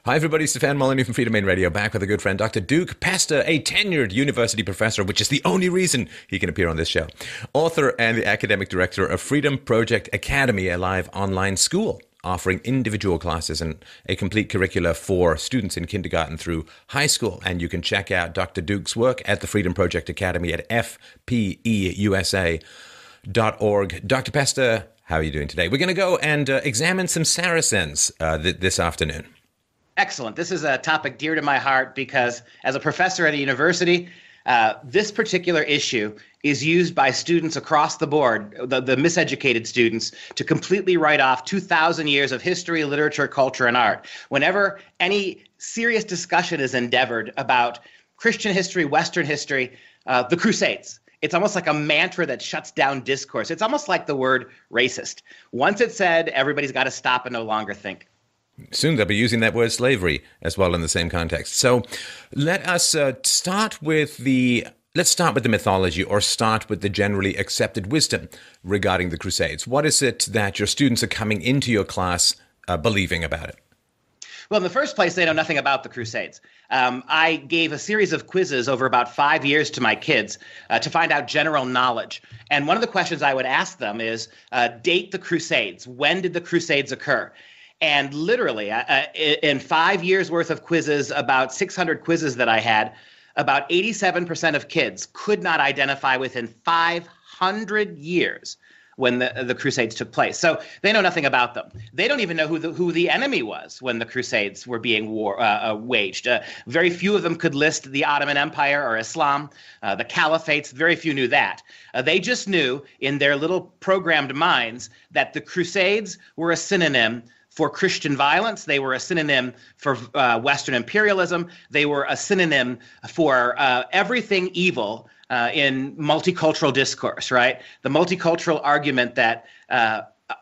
Hi, everybody. Stefan Molyneux from Freedom Main Radio, back with a good friend, Dr. Duke Pastor, a tenured university professor, which is the only reason he can appear on this show. Author and the academic director of Freedom Project Academy, a live online school offering individual classes and a complete curricula for students in kindergarten through high school. And you can check out Dr. Duke's work at the Freedom Project Academy at fpeusa.org. Dr. Pastor, how are you doing today? We're going to go and examine some Saracens this afternoon. Excellent. This is a topic dear to my heart because as a professor at a university, this particular issue is used by students across the board, the miseducated students, to completely write off 2,000 years of history, literature, culture, and art. Whenever any serious discussion is endeavored about Christian history, Western history, the Crusades, it's almost like a mantra that shuts down discourse. It's almost like the word racist. Once it's said, everybody's got to stop and no longer think. Soon they'll be using that word slavery as well in the same context. So let us start with the mythology, or start with the generally accepted wisdom regarding the Crusades. What is it that your students are coming into your class believing about it? Well, in the first place, they know nothing about the Crusades. I gave a series of quizzes over about 5 years to my kids to find out general knowledge. And one of the questions I would ask them is, date the Crusades. When did the Crusades occur? And literally, in 5 years worth of quizzes, about 600 quizzes that I had, about 87% of kids could not identify within 500 years when the Crusades took place. So they know nothing about them. They don't even know who the enemy was when the Crusades were being waged. Very few of them could list the Ottoman Empire or Islam, the caliphates. Very few knew that. They just knew in their little programmed minds that the Crusades were a synonym for Christian violence. They were a synonym for Western imperialism. They were a synonym for everything evil in multicultural discourse, right? The multicultural argument that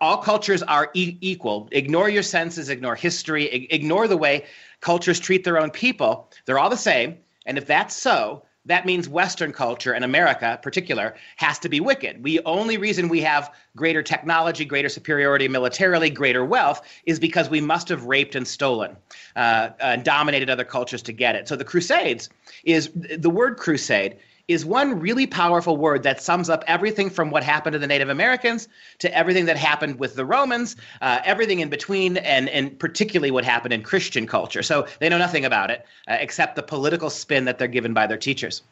all cultures are equal. Ignore your senses, ignore history, ignore the way cultures treat their own people. They're all the same. And if that's so, that means Western culture, and America in particular, has to be wicked. The only reason we have greater technology, greater superiority militarily, greater wealth, is because we must have raped and stolen and dominated other cultures to get it. So the Crusades the word crusade is one really powerful word that sums up everything from what happened to the Native Americans to everything that happened with the Romans, everything in between, and particularly what happened in Christian culture. So they know nothing about it except the political spin that they're given by their teachers.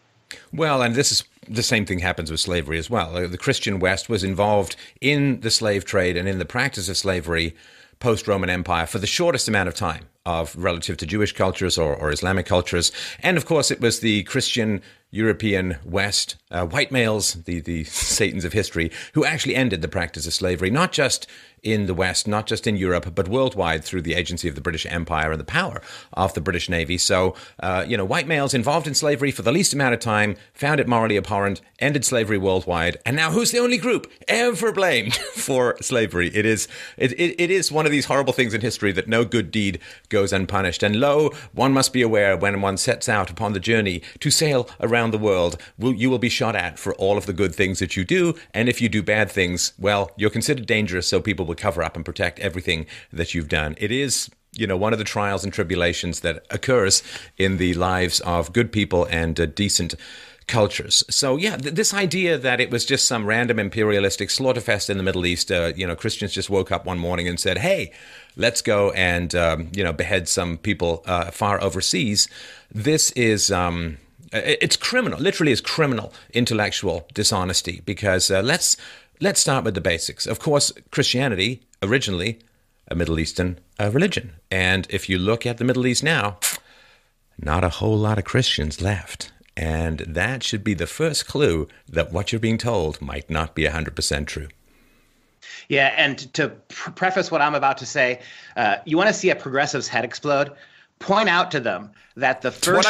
Well, and this is the same thing happens with slavery as well. The Christian West was involved in the slave trade and in the practice of slavery post-Roman Empire for the shortest amount of time relative to Jewish cultures or Islamic cultures. And of course, it was the Christian European West, white males, the Satans of history, who actually ended the practice of slavery, not just in the West, not just in Europe, but worldwide through the agency of the British Empire and the power of the British Navy. So, white males involved in slavery for the least amount of time, found it morally abhorrent, ended slavery worldwide. And now who's the only group ever blamed for slavery? It is one of these horrible things in history that no good deed goes unpunished. And lo, one must be aware when one sets out upon the journey to sail around the world, you will be shot at for all of the good things that you do. And if you do bad things, well, you're considered dangerous, so people will cover up and protect everything that you've done. It is, one of the trials and tribulations that occurs in the lives of good people and decent cultures. So, this idea that it was just some random imperialistic slaughterfest in the Middle East, Christians just woke up one morning and said, hey, let's go and, behead some people far overseas. This is... it's criminal, literally is criminal intellectual dishonesty, because let's start with the basics. Of course, Christianity, originally a Middle Eastern religion. And if you look at the Middle East now, not a whole lot of Christians left. And that should be the first clue that what you're being told might not be 100% true. Yeah, and to preface what I'm about to say, you want to see a progressive's head explode? Point out to them that the first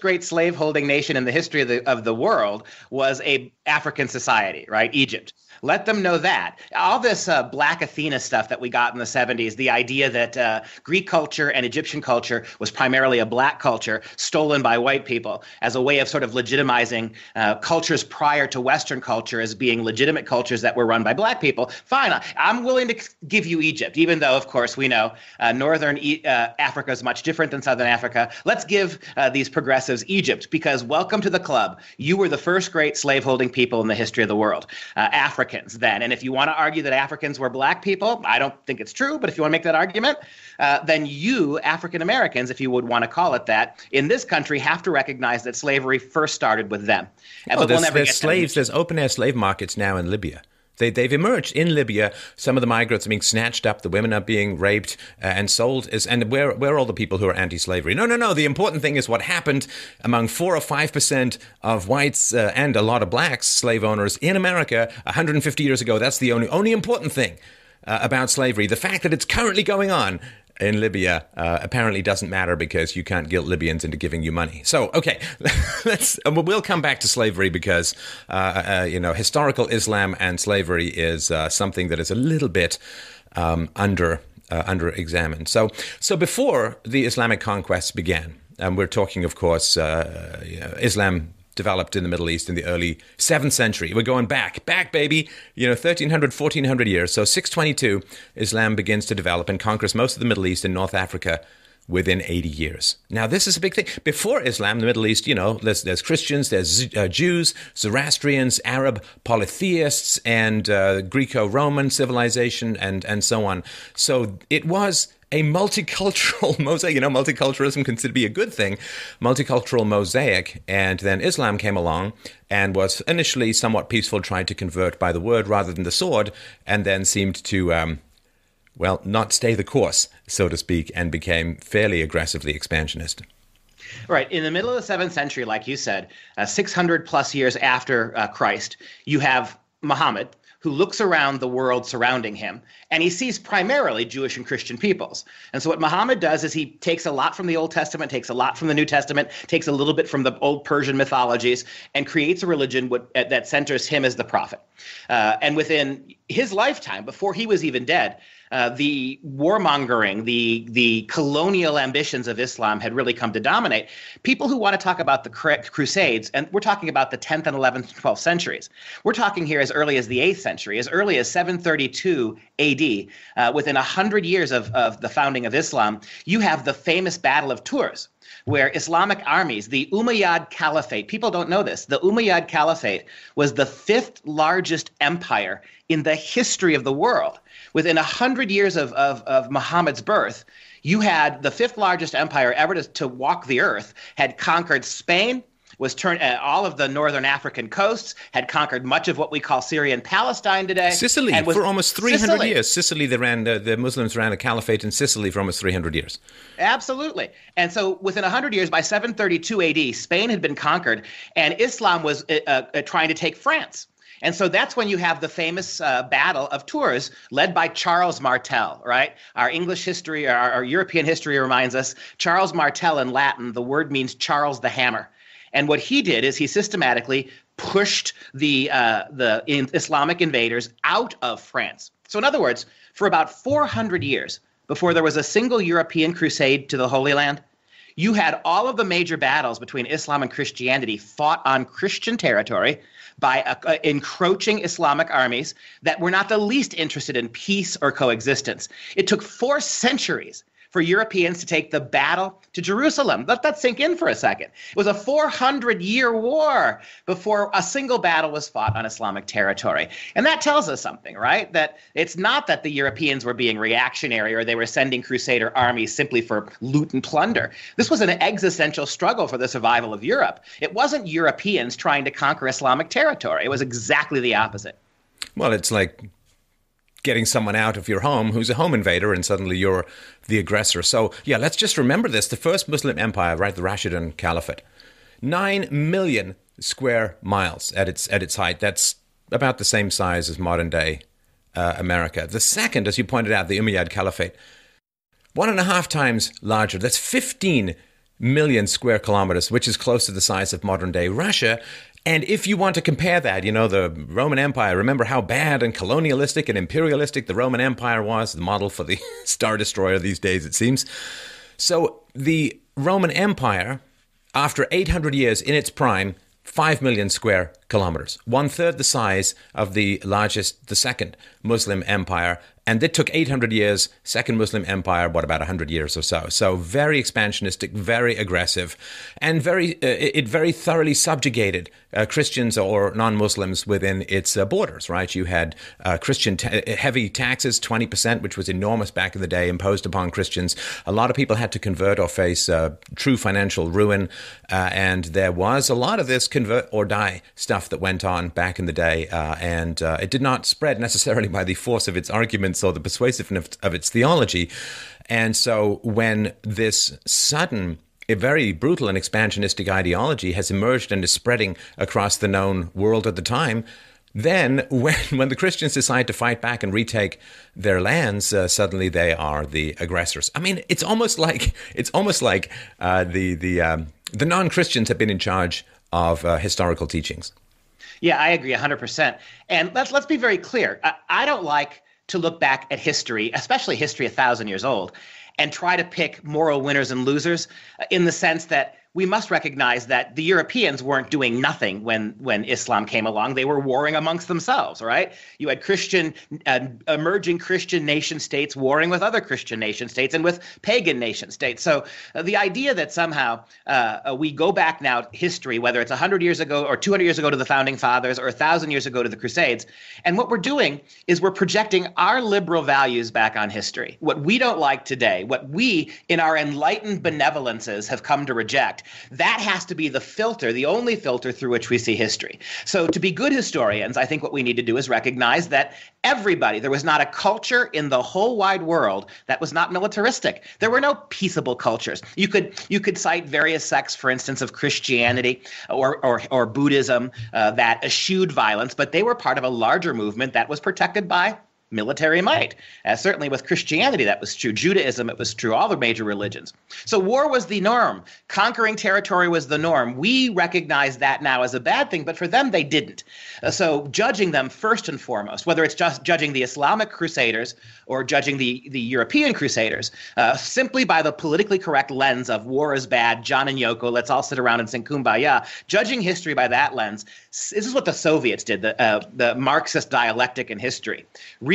great slaveholding nation in the history of the world was a African society, right? Egypt. Let them know that. All this Black Athena stuff that we got in the 70s, the idea that Greek culture and Egyptian culture was primarily a black culture stolen by white people as a way of sort of legitimizing cultures prior to Western culture as being legitimate cultures that were run by black people. Fine, I'm willing to give you Egypt, even though, of course, we know northern Africa is much different than southern Africa. Let's give these progressives Egypt, because welcome to the club. You were the first great slaveholding people in the history of the world. Africans then. And if you want to argue that Africans were black people, I don't think it's true, but if you want to make that argument, then you, African Americans, if you would want to call it that, in this country have to recognize that slavery first started with them. But we'll never there's get slaves, there's open-air slave markets now in Libya. They've emerged in Libya. Some of the migrants are being snatched up. The women are being raped and sold. And where are all the people who are anti-slavery? No. The important thing is what happened among 4 or 5% of whites and a lot of blacks, slave owners in America 150 years ago. That's the only important thing about slavery. The fact that it's currently going on in Libya apparently doesn't matter, because you can't guilt Libyans into giving you money. So, okay, we'll come back to slavery, because historical Islam and slavery is something that is a little bit under examined. So before the Islamic conquests began, and we're talking, of course, Islam developed in the Middle East in the early 7th century. We're going back, baby, 1300, 1400 years. So 622, Islam begins to develop and conquers most of the Middle East and North Africa within 80 years. Now, this is a big thing. Before Islam, the Middle East, there's Christians, there's Jews, Zoroastrians, Arab polytheists, and Greco-Roman civilization, and so on. So it was a multicultural mosaic. Multiculturalism considered to be a good thing. Multicultural mosaic. And then Islam came along and was initially somewhat peaceful, tried to convert by the word rather than the sword, and then seemed to, not stay the course, so to speak, and became fairly aggressively expansionist. Right. In the middle of the 7th century, like you said, 600 plus years after Christ, you have Muhammad, who looks around the world surrounding him, and he sees primarily Jewish and Christian peoples. And so what Muhammad does is he takes a lot from the Old Testament, takes a lot from the New Testament, takes a little bit from the old Persian mythologies, and creates a religion that centers him as the prophet. And within his lifetime, before he was even dead, the warmongering, the colonial ambitions of Islam had really come to dominate. People who want to talk about the Crusades, and we're talking about the 10th and 11th and 12th centuries. We're talking here as early as the 8th century, as early as 732 AD. Within 100 years of the founding of Islam, you have the famous Battle of Tours, where Islamic armies, the Umayyad Caliphate, people don't know this, the Umayyad Caliphate was the 5th largest empire in the history of the world. Within 100 years of Muhammad's birth, you had the 5th largest empire ever to walk the earth, had conquered Spain, was turned all of the northern African coasts, had conquered much of what we call Syria and Palestine today. Sicily, for almost 300 years. Sicily, the Muslims ran a caliphate in Sicily for almost 300 years. Absolutely. And so within 100 years, by 732 AD, Spain had been conquered, and Islam was trying to take France. And so that's when you have the famous Battle of Tours, led by Charles Martel, right? Our English history, our European history reminds us, Charles Martel in Latin, the word means Charles the Hammer. And what he did is he systematically pushed the Islamic invaders out of France. So in other words, for about 400 years, before there was a single European crusade to the Holy Land, you had all of the major battles between Islam and Christianity fought on Christian territory by encroaching Islamic armies that were not the least interested in peace or coexistence. It took 4 centuries for Europeans to take the battle to Jerusalem. Let that sink in for a second. It was a 400-year war before a single battle was fought on Islamic territory. And that tells us something, right? That it's not that the Europeans were being reactionary or they were sending crusader armies simply for loot and plunder. This was an existential struggle for the survival of Europe. It wasn't Europeans trying to conquer Islamic territory. It was exactly the opposite. Well, it's like getting someone out of your home who's a home invader, and suddenly you're the aggressor. So, yeah, let's just remember this. The first Muslim empire, right, the Rashidun Caliphate, 9 million square miles at its height. That's about the same size as modern-day America. The second, as you pointed out, the Umayyad Caliphate, 1.5 times larger. That's 15 million square kilometers, which is close to the size of modern-day Russia. And if you want to compare that, the Roman Empire, remember how bad and colonialistic and imperialistic the Roman Empire was, the model for the Star Destroyer these days, it seems. So the Roman Empire, after 800 years in its prime, 5 million square kilometers, 1/3 the size of the second Muslim empire. And it took 800 years, second Muslim empire, about 100 years or so. So very expansionistic, very aggressive, and it very thoroughly subjugated Christians or non-Muslims within its borders, right? You had Christian heavy taxes, 20%, which was enormous back in the day, imposed upon Christians. A lot of people had to convert or face true financial ruin. And there was a lot of this convert or die stuff that went on back in the day. And it did not spread necessarily by the force of its arguments or the persuasiveness of its theology. And so when this sudden, a very brutal and expansionistic ideology has emerged and is spreading across the known world at the time, then when the Christians decide to fight back and retake their lands, suddenly they are the aggressors. I mean, it's almost like the non-Christians have been in charge of historical teachings. Yeah, I agree 100%. And let's be very clear. I don't like to look back at history, especially history 1,000 years old, and try to pick moral winners and losers in the sense that we must recognize that the Europeans weren't doing nothing when Islam came along. They were warring amongst themselves, right? You had emerging Christian nation states warring with other Christian nation states and with pagan nation states. So the idea that somehow we go back now history, whether it's 100 years ago or 200 years ago to the Founding Fathers or 1,000 years ago to the Crusades, and what we're doing is we're projecting our liberal values back on history. What we don't like today, what we in our enlightened benevolences have come to reject, that has to be the filter, the only filter through which we see history. So to be good historians, I think what we need to do is recognize that there was not a culture in the whole wide world that was not militaristic. There were no peaceable cultures. You could cite various sects, for instance, of Christianity or Buddhism that eschewed violence, but they were part of a larger movement that was protected by military might. Certainly with Christianity, that was true. Judaism, it was true. All the major religions. So war was the norm. Conquering territory was the norm. We recognize that now as a bad thing, but for them, they didn't. So judging them first and foremost, whether it's just judging the Islamic Crusaders or judging the European Crusaders, simply by the politically correct lens of war is bad, John and Yoko, let's all sit around and sing Kumbaya, judging history by that lens, this is what the Soviets did, the Marxist dialectic in history.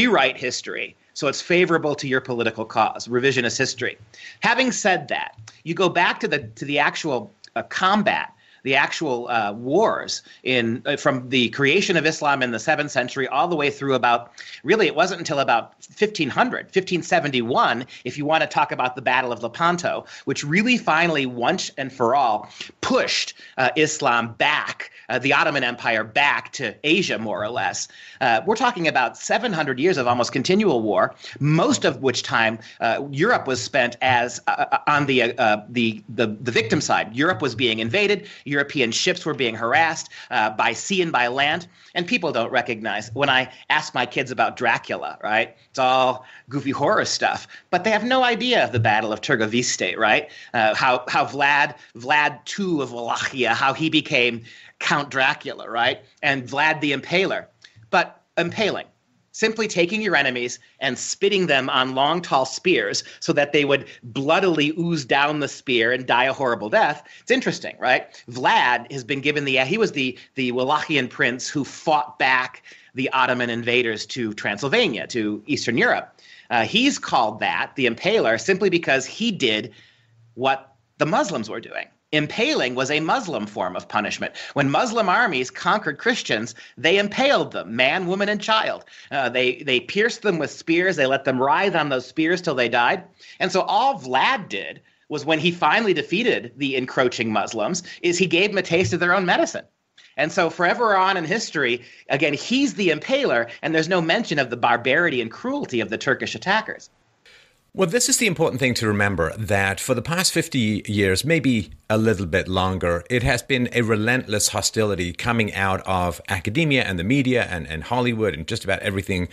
Rewrite history so it's favorable to your political cause, revisionist history. Having said that, you go back to the actual combat, the actual wars from the creation of Islam in the 7th century all the way through it wasn't until about 1571, if you want to talk about the Battle of Lepanto, which really finally once and for all pushed Islam back, the Ottoman Empire back to Asia, more or less. We're talking about 700 years of almost continual war, most of which time Europe was spent as on the victim side. Europe was being invaded. European ships were being harassed by sea and by land. And people don't recognize, when I ask my kids about Dracula, right? It's all goofy horror stuff. But they have no idea of the Battle of Turgoviste, right? How Vlad II of Wallachia, how he became Count Dracula, right? And Vlad the Impaler. But impaling, simply taking your enemies and spitting them on long, tall spears so that they would bloodily ooze down the spear and die a horrible death. It's interesting, right? Vlad has been given he was the Wallachian prince who fought back the Ottoman invaders to Transylvania, to Eastern Europe. He's called that, the Impaler, simply because he did what the Muslims were doing. Impaling was a Muslim form of punishment. When Muslim armies conquered Christians, they impaled them, man, woman, and child. They pierced them with spears. They let them writhe on those spears till they died. And so all Vlad did was, when he finally defeated the encroaching Muslims, is he gave them a taste of their own medicine. And so forever on in history, again, he's the impaler, and there's no mention of the barbarity and cruelty of the Turkish attackers. Well, this is the important thing to remember, that for the past 50 years, maybe a little bit longer, it has been a relentless hostility coming out of academia and the media and Hollywood and just about everything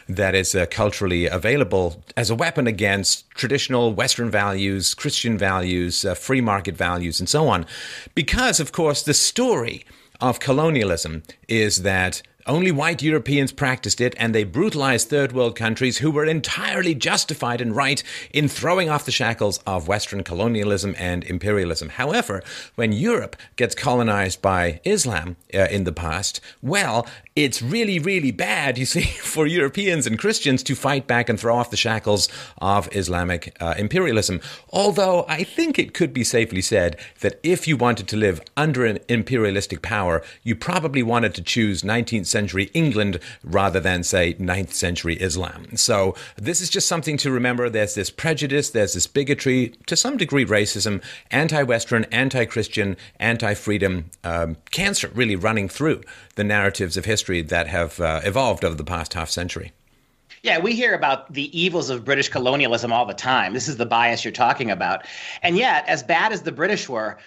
that is culturally available as a weapon against traditional Western values, Christian values, free market values, and so on. Because, of course, the story of colonialism is that only white Europeans practiced it, and they brutalized third world countries who were entirely justified and right in throwing off the shackles of Western colonialism and imperialism. However, when Europe gets colonized by Islam in the past, well, it's really, really bad, you see, for Europeans and Christians to fight back and throw off the shackles of Islamic imperialism. Although I think it could be safely said that if you wanted to live under an imperialistic power, you probably wanted to choose 19th century England rather than, say, 9th century Islam. So this is just something to remember. There's this prejudice, there's this bigotry, to some degree racism, anti-Western, anti-Christian, anti-freedom, cancer really running through the narratives of history that have evolved over the past half century. Yeah, we hear about the evils of British colonialism all the time. This is the bias you're talking about. And yet, as bad as the British were,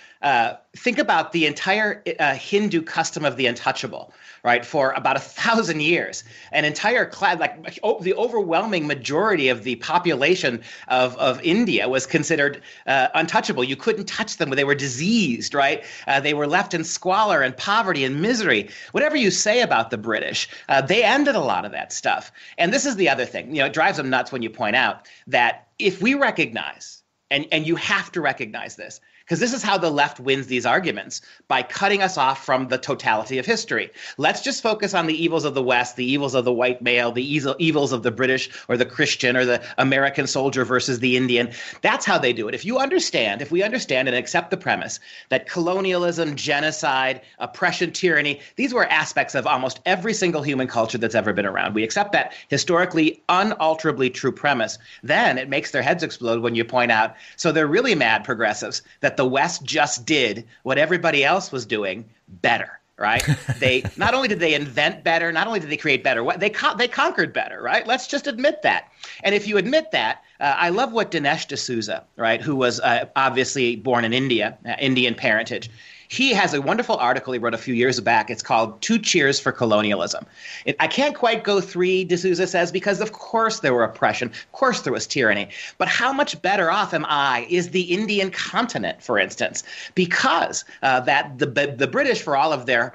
think about the entire Hindu custom of the untouchable, right? For about 1,000 years, an entire class, the overwhelming majority of the population of India was considered untouchable. You couldn't touch them. They were diseased, right? They were left in squalor and poverty and misery. Whatever you say about the British, they ended a lot of that stuff. And this is the other thing. It drives them nuts when you point out that if we recognize, and you have to recognize this, because this is how the left wins these arguments, by cutting us off from the totality of history. Let's just focus on the evils of the West, the evils of the white male, the evils of the British or the Christian or the American soldier versus the Indian. That's how they do it. If we understand and accept the premise that colonialism, genocide, oppression, tyranny, these were aspects of almost every single human culture that's ever been around. We accept that historically unalterably true premise. Then it makes their heads explode when you point out, so they're really mad progressives that the West just did what everybody else was doing better, right? They not only did they invent better, not only did they create better, they conquered better, right? Let's just admit that. And if you admit that, I love what Dinesh D'Souza, right, who was obviously born in India, Indian parentage. He has a wonderful article he wrote a few years back. It's called Two Cheers for Colonialism. I can't quite go three, D'Souza says, because of course there were oppression. Of course there was tyranny. But how much better off is the Indian continent, for instance, because that the British, for all of their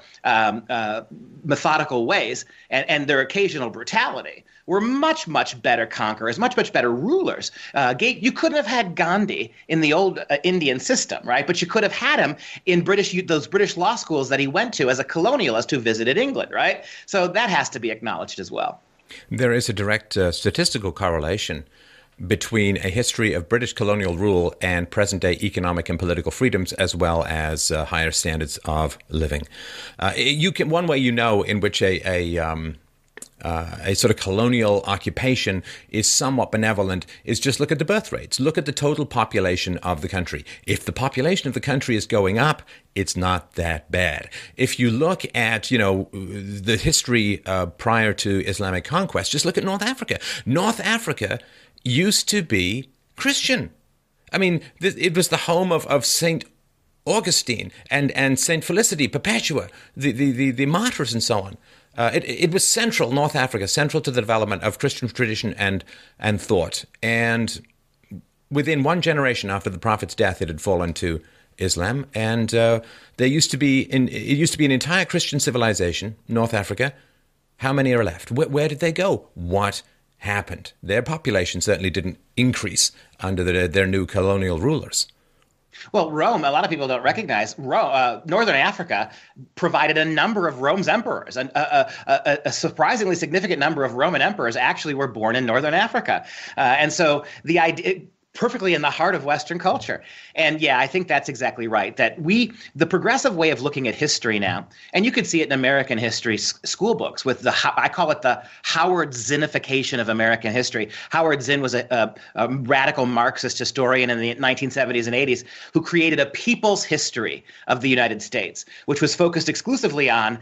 methodical ways and their occasional brutality, were much, much better conquerors, much, much better rulers. You couldn't have had Gandhi in the old Indian system, right? But you could have had him in those British law schools that he went to as a colonialist who visited England, right? So that has to be acknowledged as well. There is a direct statistical correlation between a history of British colonial rule and present-day economic and political freedoms, as well as higher standards of living. One way in which a sort of colonial occupation is somewhat benevolent is just look at the birth rates. Look at the total population of the country. If the population of the country is going up, it's not that bad. If you look at, the history prior to Islamic conquest, just look at North Africa. North Africa used to be Christian. I mean, it was the home of Saint Augustine and Saint Felicity, Perpetua, the martyrs and so on. It was central, North Africa, central to the development of Christian tradition and thought. And within one generation after the Prophet's death, it had fallen to Islam. And it used to be an entire Christian civilization, North Africa. How many are left? Where did they go? What happened? Their population certainly didn't increase under their new colonial rulers. Well, Rome, a lot of people don't recognize, Northern Africa provided a number of Rome's emperors. And a surprisingly significant number of Roman emperors actually were born in Northern Africa. And so the idea, perfectly in the heart of Western culture. And yeah, I think that's exactly right, that the progressive way of looking at history now, and you could see it in American history school books with I call it the Howard Zinnification of American history. Howard Zinn was a radical Marxist historian in the 1970s and 80s who created a people's history of the United States, which was focused exclusively on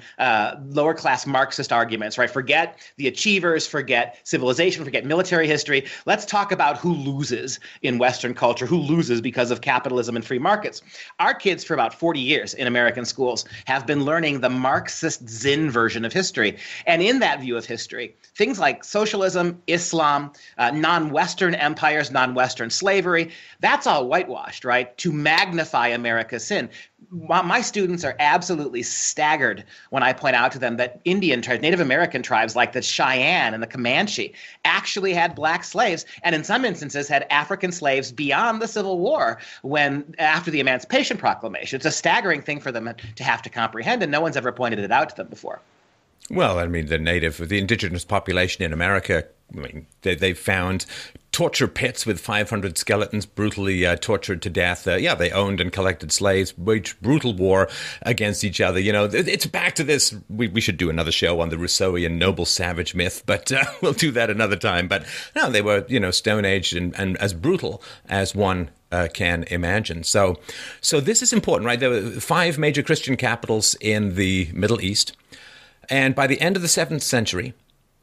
lower class Marxist arguments, right? Forget the achievers, forget civilization, forget military history. Let's talk about who loses in Western culture, who loses because of capitalism and free markets. Our kids, for about 40 years in American schools, have been learning the Marxist Zinn version of history. And in that view of history, things like socialism, Islam, non-Western empires, non-Western slavery, that's all whitewashed, right, to magnify America's sin. My students are absolutely staggered when I point out to them that Indian tribes, Native American tribes like the Cheyenne and the Comanche actually had black slaves, and in some instances had African slaves beyond the Civil War after the Emancipation Proclamation. It's a staggering thing for them to have to comprehend, and no one's ever pointed it out to them before. Well, I mean, the indigenous population in America, I mean, they found torture pits with 500 skeletons brutally tortured to death. They owned and collected slaves, waged brutal war against each other. You know, it's back to this. We should do another show on the Rousseauian noble savage myth, but we'll do that another time. But no, they were, Stone Age and as brutal as one can imagine. So this is important, right? There were 5 major Christian capitals in the Middle East. And by the end of the 7th century,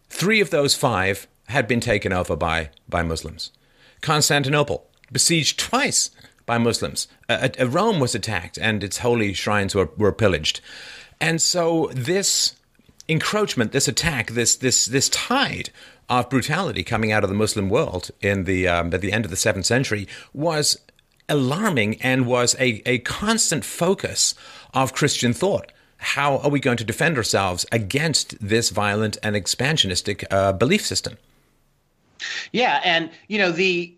3 of those 5 had been taken over by Muslims. Constantinople, besieged twice by Muslims. Rome was attacked and its holy shrines were pillaged. And so this encroachment, this attack, this tide of brutality coming out of the Muslim world at the end of the 7th century was alarming and was a constant focus of Christian thought. How are we going to defend ourselves against this violent and expansionistic belief system? Yeah, and the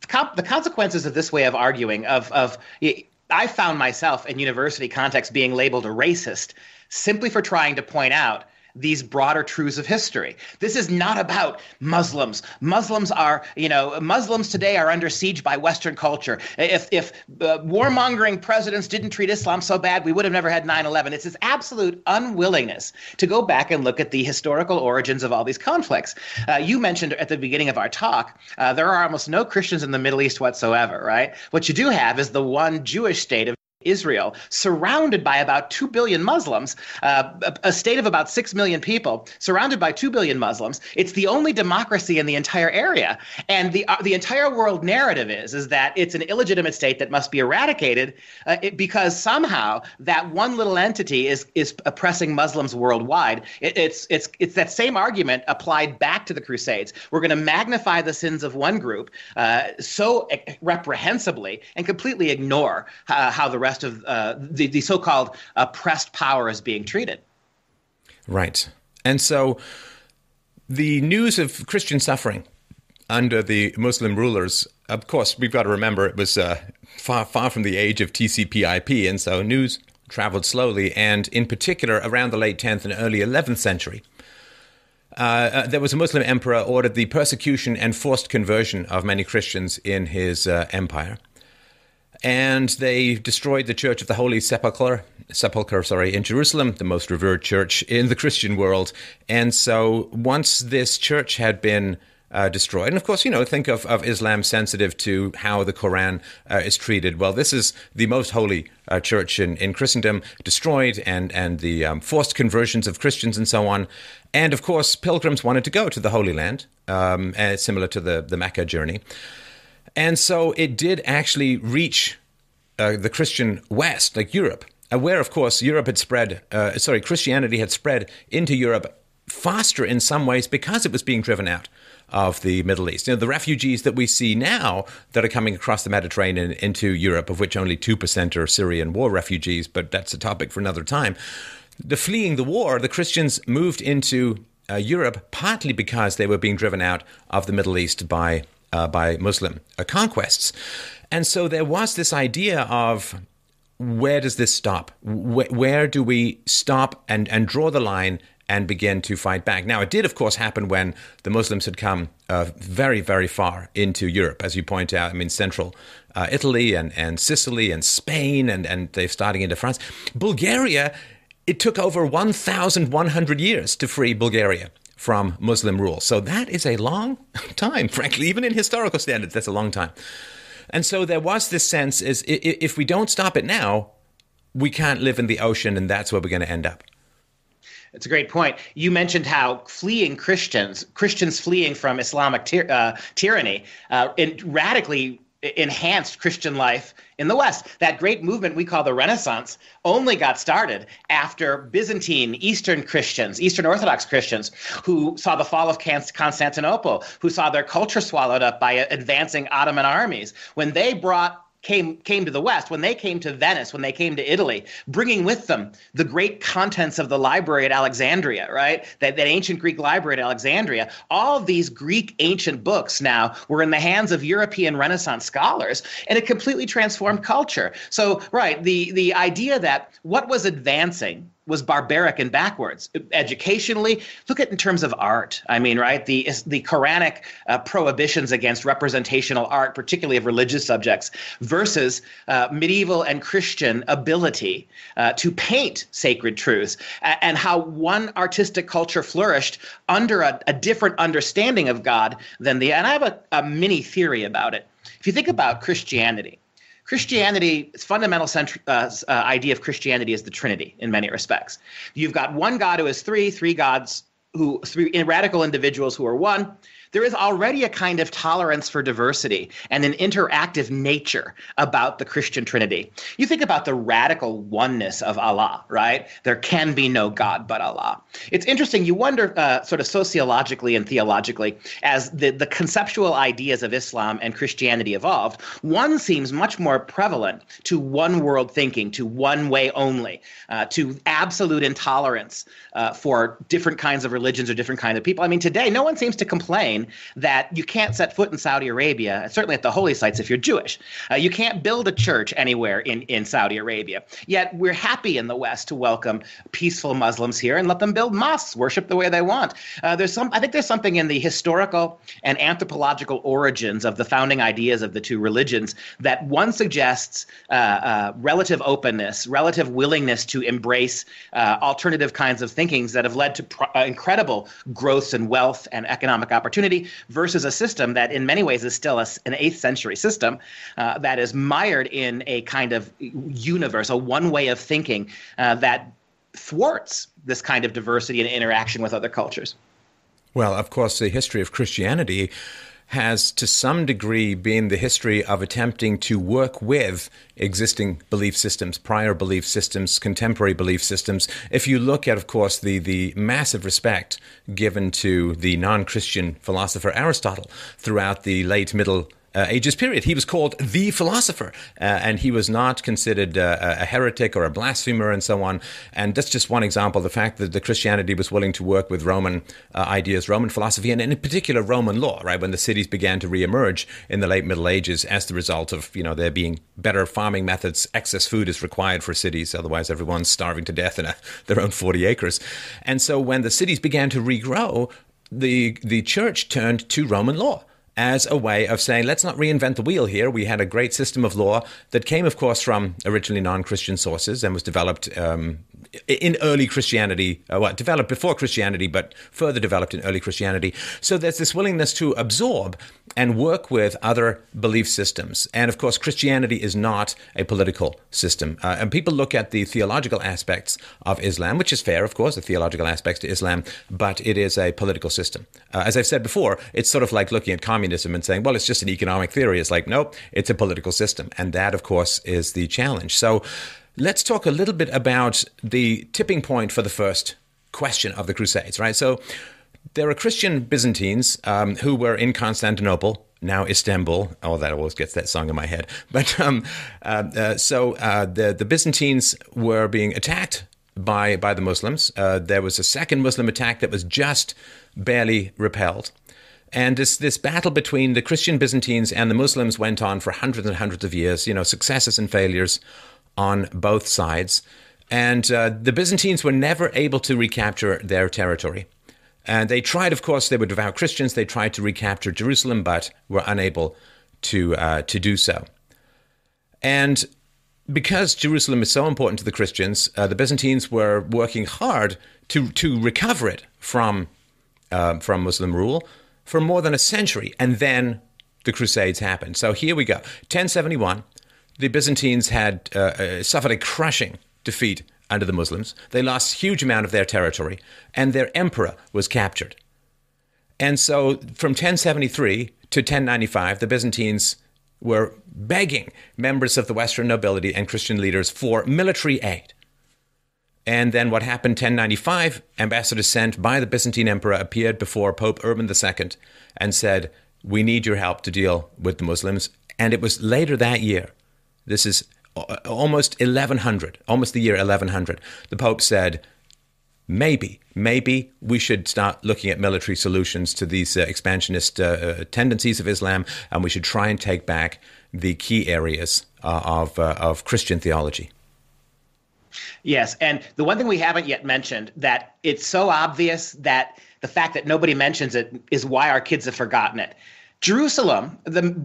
consequences of this way of arguing I found myself in university context being labeled a racist simply for trying to point out these broader truths of history. This is not about Muslims. Muslims today are under siege by Western culture. If warmongering presidents didn't treat Islam so bad, we would have never had 9/11. It's this absolute unwillingness to go back and look at the historical origins of all these conflicts. You mentioned at the beginning of our talk, there are almost no Christians in the Middle East whatsoever, right? What you do have is the one Jewish state of Israel, surrounded by about 2 billion Muslims, a state of about 6 million people, surrounded by 2 billion Muslims. It's the only democracy in the entire area. And the entire world narrative is that it's an illegitimate state that must be eradicated because somehow that one little entity is oppressing Muslims worldwide. It's that same argument applied back to the Crusades. We're going to magnify the sins of one group so reprehensibly and completely ignore how the rest of the so-called oppressed power is being treated. Right. And so the news of Christian suffering under the Muslim rulers, of course, we've got to remember it was far from the age of TCP/IP, and so news traveled slowly, and in particular around the late 10th and early 11th century. There was a Muslim emperor ordered the persecution and forced conversion of many Christians in his empire. And they destroyed the Church of the Holy Sepulchre in Jerusalem, the most revered church in the Christian world. And so once this church had been destroyed, and of course, think of Islam sensitive to how the Quran is treated. Well, this is the most holy church in Christendom, destroyed, and the forced conversions of Christians and so on. And of course, pilgrims wanted to go to the Holy Land, similar to the Mecca journey. And so it did actually reach the Christian West, like Europe, where, of course, Christianity had spread into Europe faster in some ways because it was being driven out of the Middle East. The refugees that we see now that are coming across the Mediterranean into Europe, of which only 2% are Syrian war refugees, but that's a topic for another time. Fleeing the war, the Christians moved into Europe partly because they were being driven out of the Middle East by Muslim conquests. And so there was this idea of, where does this stop? Where do we stop and draw the line and begin to fight back? Now, it did, of course, happen when the Muslims had come very, very far into Europe, as you point out. I mean, central Italy and Sicily and Spain, and they're starting into France. Bulgaria, it took over 1,100 years to free Bulgaria from Muslim rule. So that is a long time, frankly. Even in historical standards, that's a long time. And so there was this sense, if we don't stop it now, we can't live in the ocean, and that's where we're going to end up. It's a great point. You mentioned how Christians fleeing from Islamic tyranny, radically enhanced Christian life in the West. That great movement we call the Renaissance only got started after Byzantine, Eastern Christians, Eastern Orthodox Christians, who saw the fall of Constantinople, who saw their culture swallowed up by advancing Ottoman armies. When they came to the West, when they came to Venice, when they came to Italy, bringing with them the great contents of the library at Alexandria, right? That ancient Greek library at Alexandria. All of these Greek ancient books now were in the hands of European Renaissance scholars, and it completely transformed culture. So, right, the idea that what was advancing was barbaric and backwards. Educationally, look at in terms of art. I mean, right, the Quranic prohibitions against representational art, particularly of religious subjects, versus medieval and Christian ability to paint sacred truths, and how one artistic culture flourished under a different understanding of God than and I have a mini theory about it. If you think about Christianity's fundamental idea of Christianity is the Trinity in many respects. You've got one God who is three gods three radical individuals who are one. There is already a kind of tolerance for diversity and an interactive nature about the Christian Trinity. You think about the radical oneness of Allah, right? There can be no God but Allah. It's interesting. You wonder sort of sociologically and theologically, as the conceptual ideas of Islam and Christianity evolved, one seems much more prevalent to one world thinking, to one way only, to absolute intolerance for different kinds of religions or different kinds of people. I mean, today, no one seems to complain that you can't set foot in Saudi Arabia, certainly at the holy sites if you're Jewish. You can't build a church anywhere in Saudi Arabia. Yet we're happy in the West to welcome peaceful Muslims here and let them build mosques, worship the way they want. I think there's something in the historical and anthropological origins of the founding ideas of the two religions that one suggests relative openness, relative willingness to embrace alternative kinds of thinkings that have led to incredible growth and wealth and economic opportunity, versus a system that in many ways is still an 8th century system that is mired in a kind of universe, a one way of thinking that thwarts this kind of diversity and interaction with other cultures. Well, of course, the history of Christianity has to some degree been the history of attempting to work with existing belief systems, prior belief systems, contemporary belief systems. If you look at, of course, the massive respect given to the non-Christian philosopher Aristotle throughout the late Middle Ages period. He was called the philosopher, and he was not considered a heretic or a blasphemer and so on. And that's just one example, the fact that the Christianity was willing to work with Roman ideas, Roman philosophy, and in particular Roman law, right, when the cities began to reemerge in the late Middle Ages as the result of, there being better farming methods. Excess food is required for cities, otherwise everyone's starving to death in their own 40 acres. And so when the cities began to regrow, the church turned to Roman law as a way of saying, let's not reinvent the wheel here. We had a great system of law that came, of course, from originally non-Christian sources and was developed in early Christianity, developed before Christianity, but further developed in early Christianity. So there's this willingness to absorb and work with other belief systems. And of course, Christianity is not a political system. And people look at the theological aspects of Islam, which is fair, of course, the theological aspects to Islam, but it is a political system. As I've said before, it's sort of like looking at communism and saying, well, it's just an economic theory. It's like, nope, it's a political system. And that, of course, is the challenge. So let's talk a little bit about the tipping point for the first question of the Crusades, right? So there are Christian Byzantines who were in Constantinople, now Istanbul. Oh, that always gets that song in my head. But the Byzantines were being attacked by the Muslims. There was a second Muslim attack that was just barely repelled. And this battle between the Christian Byzantines and the Muslims went on for hundreds and hundreds of years, successes and failures on both sides. And the Byzantines were never able to recapture their territory. And they tried, of course, they were devout Christians, they tried to recapture Jerusalem, but were unable to do so. And because Jerusalem is so important to the Christians, the Byzantines were working hard to recover it from Muslim rule for more than a century. And then the Crusades happened. So here we go. 1071, the Byzantines had suffered a crushing defeat under the Muslims. They lost a huge amount of their territory, and their emperor was captured. And so from 1073 to 1095, the Byzantines were begging members of the Western nobility and Christian leaders for military aid. And then what happened, 1095, ambassadors sent by the Byzantine emperor appeared before Pope Urban II and said, we need your help to deal with the Muslims. And it was later that year, this is almost 1100, almost the year 1100, the Pope said, maybe we should start looking at military solutions to these expansionist tendencies of Islam, and we should try and take back the key areas of Christian theology. Yes, and the one thing we haven't yet mentioned that it's so obvious that the fact that nobody mentions it is why our kids have forgotten it. Jerusalem,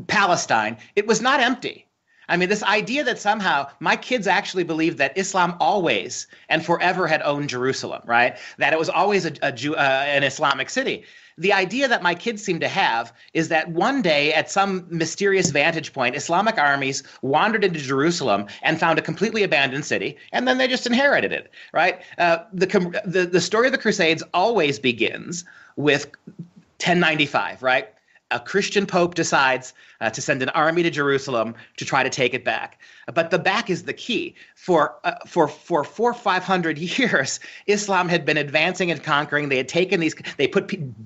Palestine, it was not empty. I mean, this idea that somehow my kids actually believed that Islam always and forever had owned Jerusalem, right? That it was always an Islamic city. The idea that my kids seem to have is that one day at some mysterious vantage point, Islamic armies wandered into Jerusalem and found a completely abandoned city, and then they just inherited it, right? The story of the Crusades always begins with 1095, right? A Christian pope decides to send an army to Jerusalem to try to take it back. But the back is the key. For 400 or 500 years, Islam had been advancing and conquering. They had taken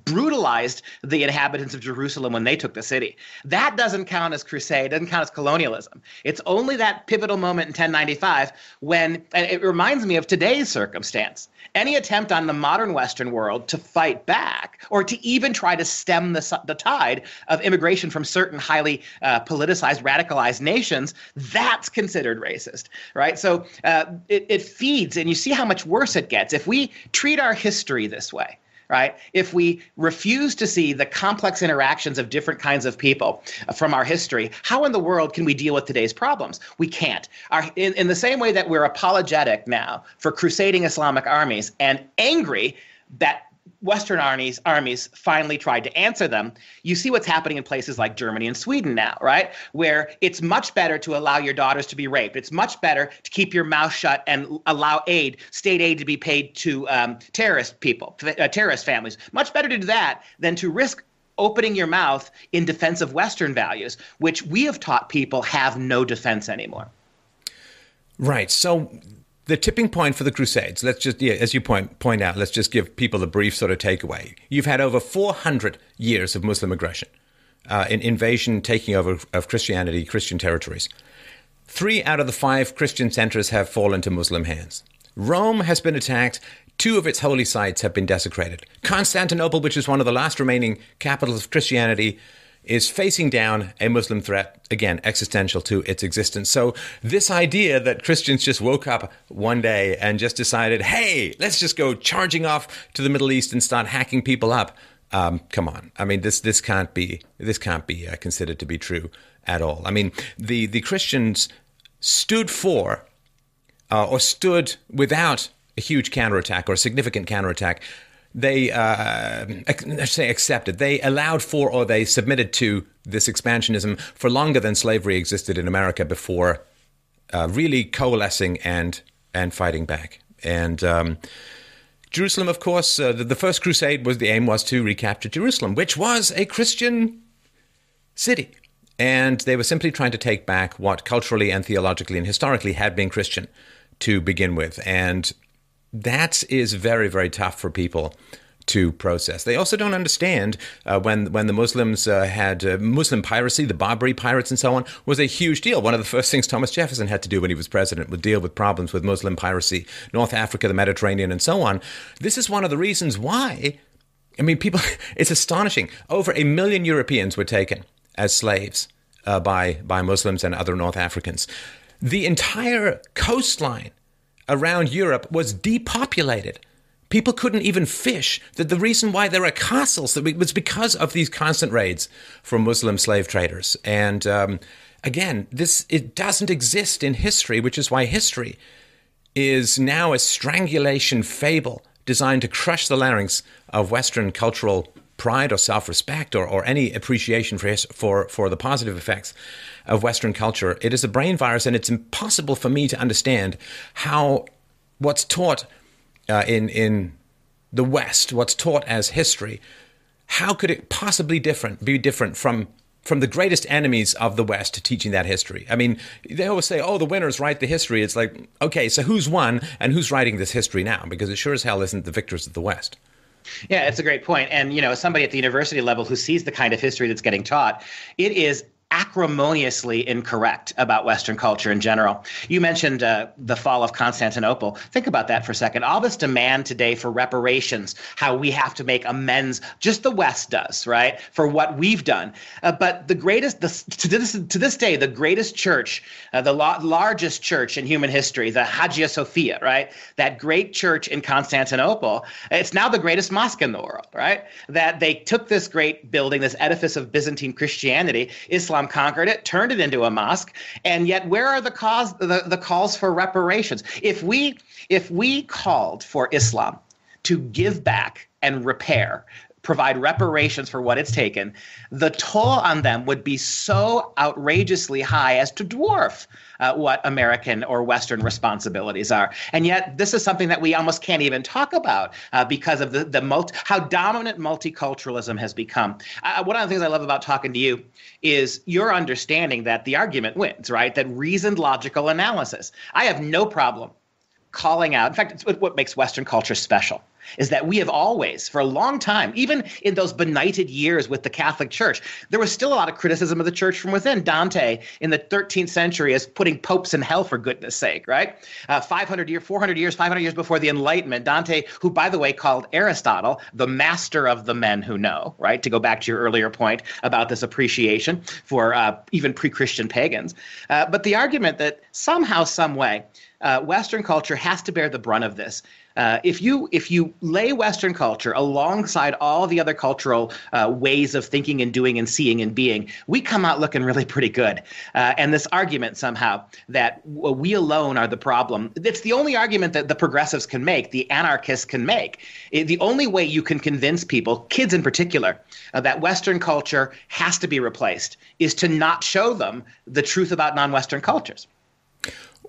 brutalized the inhabitants of Jerusalem when they took the city. That doesn't count as crusade, doesn't count as colonialism. It's only that pivotal moment in 1095 when, and it reminds me of today's circumstance. Any attempt on the modern Western world to fight back or to even try to stem the tide of immigration from certain highly politicized, radicalized nations, that's considered racist, right? So it feeds, and you see how much worse it gets. If we treat our history this way, right? If we refuse to see the complex interactions of different kinds of people from our history, how in the world can we deal with today's problems? We can't. In the same way that we're apologetic now for crusading Islamic armies and angry that Western armies finally tried to answer them, you see what's happening in places like Germany and Sweden now, right? Where it's much better to allow your daughters to be raped. It's much better to keep your mouth shut and allow state aid to be paid to terrorist families. Much better to do that than to risk opening your mouth in defense of Western values, which we have taught people have no defense anymore. Right. So the tipping point for the Crusades, let's just, as you point out, let's just give people a brief sort of takeaway. You've had over 400 years of Muslim aggression, invasion, taking over of Christianity, Christian territories. 3 out of the 5 Christian centers have fallen to Muslim hands. Rome has been attacked. 2 of its holy sites have been desecrated. Constantinople, which is one of the last remaining capitals of Christianity, is facing down a Muslim threat, again, existential to its existence. So this idea that Christians just woke up one day and just decided, hey, let's just go charging off to the Middle East and start hacking people up. Come on. I mean, this can't be considered to be true at all. I mean, the Christians stood for or stood without a huge counterattack or a significant counterattack. They, accepted. They allowed for or they submitted to this expansionism for longer than slavery existed in America before really coalescing and fighting back. And Jerusalem, of course, the First Crusade the aim was to recapture Jerusalem, which was a Christian city. And they were simply trying to take back what culturally and theologically and historically had been Christian to begin with. And that is very, very tough for people to process. They also don't understand when the Muslims had Muslim piracy, the Barbary pirates and so on, was a huge deal. One of the first things Thomas Jefferson had to do when he was president was deal with problems with Muslim piracy, North Africa, the Mediterranean, and so on. This is one of the reasons why, I mean, people, it's astonishing. Over 1 million Europeans were taken as slaves by Muslims and other North Africans. The entire coastline around Europe was depopulated. People couldn't even fish. The reason why there are castles was because of these constant raids from Muslim slave traders. And again, it doesn't exist in history, which is why history is now a strangulation fable designed to crush the larynx of Western cultural pride or self-respect or any appreciation for the positive effects of Western culture. It is a brain virus, and it's impossible for me to understand how what's taught in the West, what's taught as history, how could it possibly be different from the greatest enemies of the West teaching that history? I mean, they always say, oh, the winners write the history. It's like, okay, so who's won and who's writing this history now? Because it sure as hell isn't the victors of the West. Yeah, it's a great point. And, as somebody at the university level who sees the kind of history that's getting taught, it is acrimoniously incorrect about Western culture in general. You mentioned the fall of Constantinople. Think about that for a second. All this demand today for reparations, how we have to make amends, just the West does, right, for what we've done. But the greatest, to this day, the greatest church, the largest church in human history, the Hagia Sophia, right, that great church in Constantinople, it's now the greatest mosque in the world, right, that they took this great building, this edifice of Byzantine Christianity, Islam conquered it, turned it into a mosque, and yet where are the calls for reparations? If we called for Islam to give back and repair, provide reparations for what it's taken, the toll on them would be so outrageously high as to dwarf what American or Western responsibilities are. And yet this is something that we almost can't even talk about because of how dominant multiculturalism has become. One of the things I love about talking to you is your understanding that the argument wins, right? That reasoned logical analysis. I have no problem calling out. In fact, it's what makes Western culture special, is that we have always, for a long time, even in those benighted years with the Catholic Church, there was still a lot of criticism of the church from within. Dante in the 13th century is putting popes in hell, for goodness sake, right? 500 years before the Enlightenment, Dante, who, by the way, called Aristotle the master of the men who know, right? To go back to your earlier point about this appreciation for even pre-Christian pagans. But the argument that somehow, some way, Western culture has to bear the brunt of this. If you lay Western culture alongside all the other cultural ways of thinking and doing and seeing and being, we come out looking really pretty good. And this argument somehow that we alone are the problem, it's the only argument that the progressives can make, the anarchists can make. The only way you can convince people, kids in particular, that Western culture has to be replaced is to not show them the truth about non-Western cultures.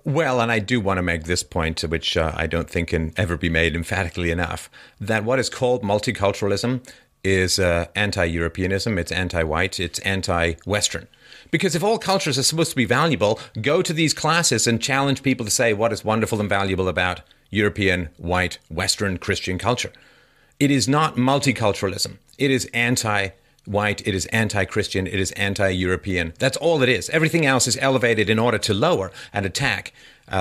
Well, and I do want to make this point, which I don't think can ever be made emphatically enough, that what is called multiculturalism is anti-Europeanism, it's anti-white, it's anti-Western. Because if all cultures are supposed to be valuable, go to these classes and challenge people to say what is wonderful and valuable about European, white, Western Christian culture. It is not multiculturalism. It is anti-white, it is anti-Christian, it is anti-European. That's all it is. Everything else is elevated in order to lower and attack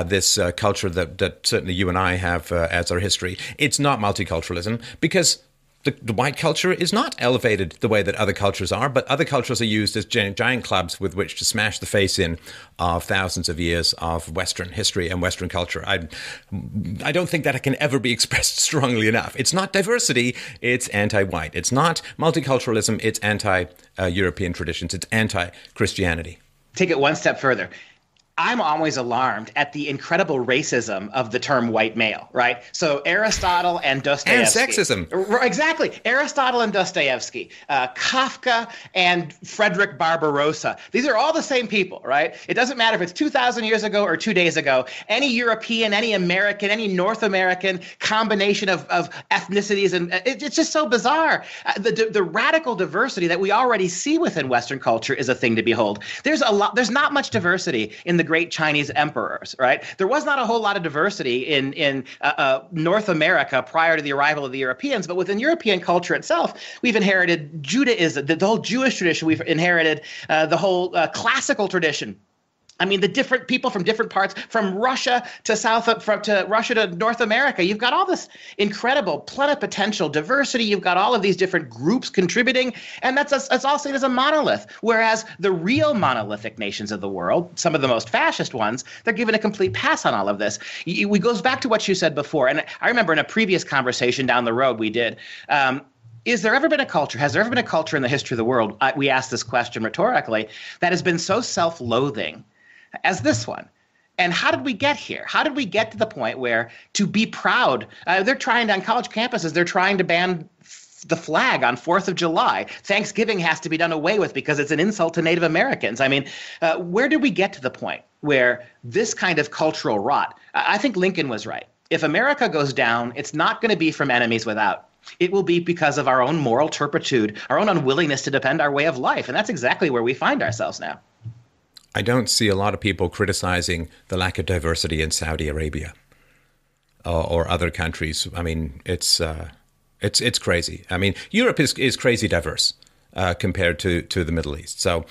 this culture that certainly you and I have as our history. It's not multiculturalism because the white culture is not elevated the way that other cultures are, but other cultures are used as giant clubs with which to smash the face in of thousands of years of Western history and Western culture. I don't think that it can ever be expressed strongly enough. It's not diversity, it's anti-white. It's not multiculturalism, it's anti-European traditions, it's anti-Christianity. Take it one step further. I'm always alarmed at the incredible racism of the term white male, right? So Aristotle and Dostoevsky. And sexism. Exactly. Aristotle and Dostoevsky, Kafka and Frederick Barbarossa. These are all the same people, right? It doesn't matter if it's 2,000 years ago or 2 days ago. Any European, any American, any North American combination of ethnicities, and it's just so bizarre. The radical diversity that we already see within Western culture is a thing to behold. There's not much diversity in the great Chinese emperors, right? There was not a whole lot of diversity in North America prior to the arrival of the Europeans, but within European culture itself, we've inherited Judaism, the whole Jewish tradition. We've inherited the whole classical tradition. I mean, the different people from different parts, from Russia to Russia to North America. You've got all this incredible plenipotential diversity. You've got all of these different groups contributing, and that's all seen as a monolith. Whereas the real monolithic nations of the world, some of the most fascist ones, they're given a complete pass on all of this. It goes back to what you said before, and I remember in a previous conversation down the road we did. Has there ever been a culture in the history of the world, we asked this question rhetorically, that has been so self-loathing as this one? And how did we get here? How did we get to the point where to be proud, they're trying to, on college campuses, they're trying to ban the flag on 4th of July. Thanksgiving has to be done away with because it's an insult to Native Americans. I mean, where did we get to the point where this kind of cultural rot? I think Lincoln was right. If America goes down, it's not going to be from enemies without. It will be because of our own moral turpitude, our own unwillingness to defend our way of life. And that's exactly where we find ourselves now. I don't see a lot of people criticizing the lack of diversity in Saudi Arabia or other countries. I mean, it's crazy. I mean, Europe is crazy diverse compared to the Middle East. So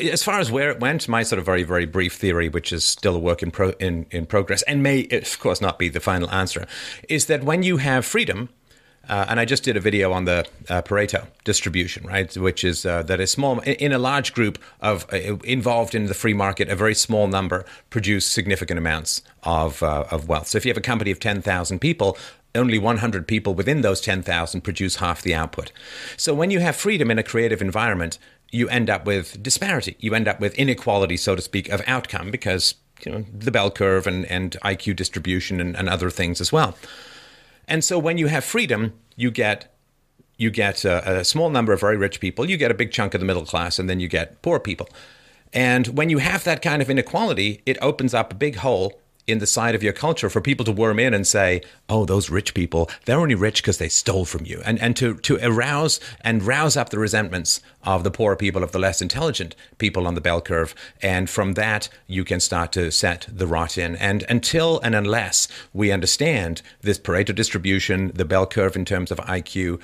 as far as where it went, my sort of very, very brief theory, which is still a work in progress and may, of course, not be the final answer, is that when you have freedom, and I just did a video on the Pareto distribution, right, which is that a small, in a large group of involved in the free market, a very small number produce significant amounts of wealth. So if you have a company of 10,000 people, only 100 people within those 10,000 produce half the output. So when you have freedom in a creative environment, you end up with disparity. You end up with inequality, so to speak, of outcome because, you know, the bell curve and IQ distribution and other things as well. And so when you have freedom, you get a small number of very rich people, you get a big chunk of the middle class, and then you get poor people. And when you have that kind of inequality, it opens up a big hole in the side of your culture for people to worm in and say, oh, those rich people, they're only rich because they stole from you. And to arouse and rouse up the resentments of the poorer people, of the less intelligent people on the bell curve. And from that, you can start to set the rot in. And until and unless we understand this Pareto distribution, the bell curve in terms of IQ,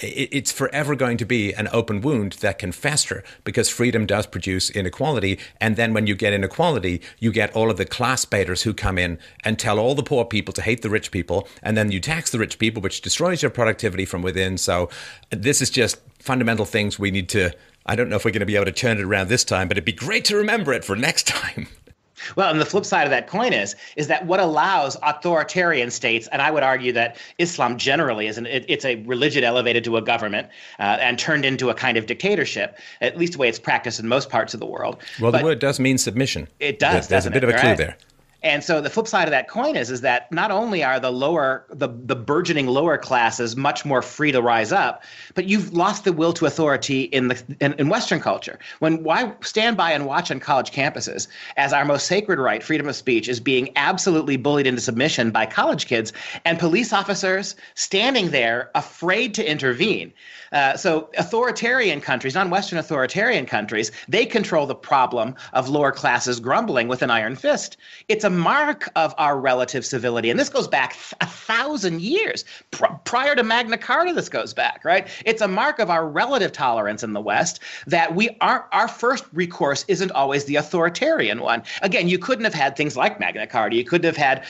it's forever going to be an open wound that can fester because freedom does produce inequality. And then when you get inequality, you get all of the class baiters who come in and tell all the poor people to hate the rich people, and then you tax the rich people, which destroys your productivity from within. So this is just fundamental things we need to, I don't know if we're going to be able to turn it around this time, but it'd be great to remember it for next time. Well, and the flip side of that coin is that what allows authoritarian states, and I would argue that Islam generally it's a religion elevated to a government and turned into a kind of dictatorship, at least the way it's practiced in most parts of the world. Well, the word does mean submission. It does. There's a bit of a clue there. And so the flip side of that coin is that not only are the burgeoning lower classes much more free to rise up, but you've lost the will to authority in Western culture. When I stand by and watch on college campuses as our most sacred right, freedom of speech, is being absolutely bullied into submission by college kids and police officers standing there afraid to intervene. So authoritarian countries, non-Western authoritarian countries, they control the problem of lower classes grumbling with an iron fist. It's a mark of our relative civility. And this goes back 1,000 years. Prior to Magna Carta, this goes back, right? It's a mark of our relative tolerance in the West that our first recourse isn't always the authoritarian one. Again, you couldn't have had things like Magna Carta. You couldn't have had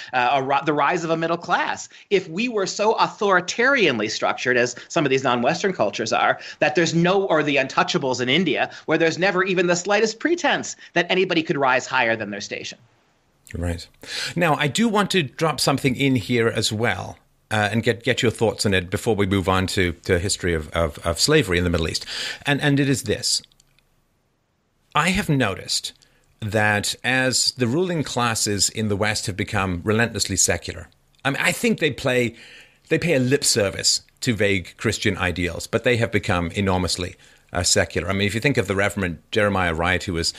the rise of a middle class if we were so authoritarianly structured as some of these non-Western cultures are, that there's or the untouchables in India, where there's never even the slightest pretense that anybody could rise higher than their station. Right. Now, I do want to drop something in here as well and get your thoughts on it before we move on to history of slavery in the Middle East. And it is this. I have noticed that as the ruling classes in the West have become relentlessly secular, I mean, I think they pay a lip service to vague Christian ideals, but they have become enormously secular. I mean, if you think of the Reverend Jeremiah Wright, who was,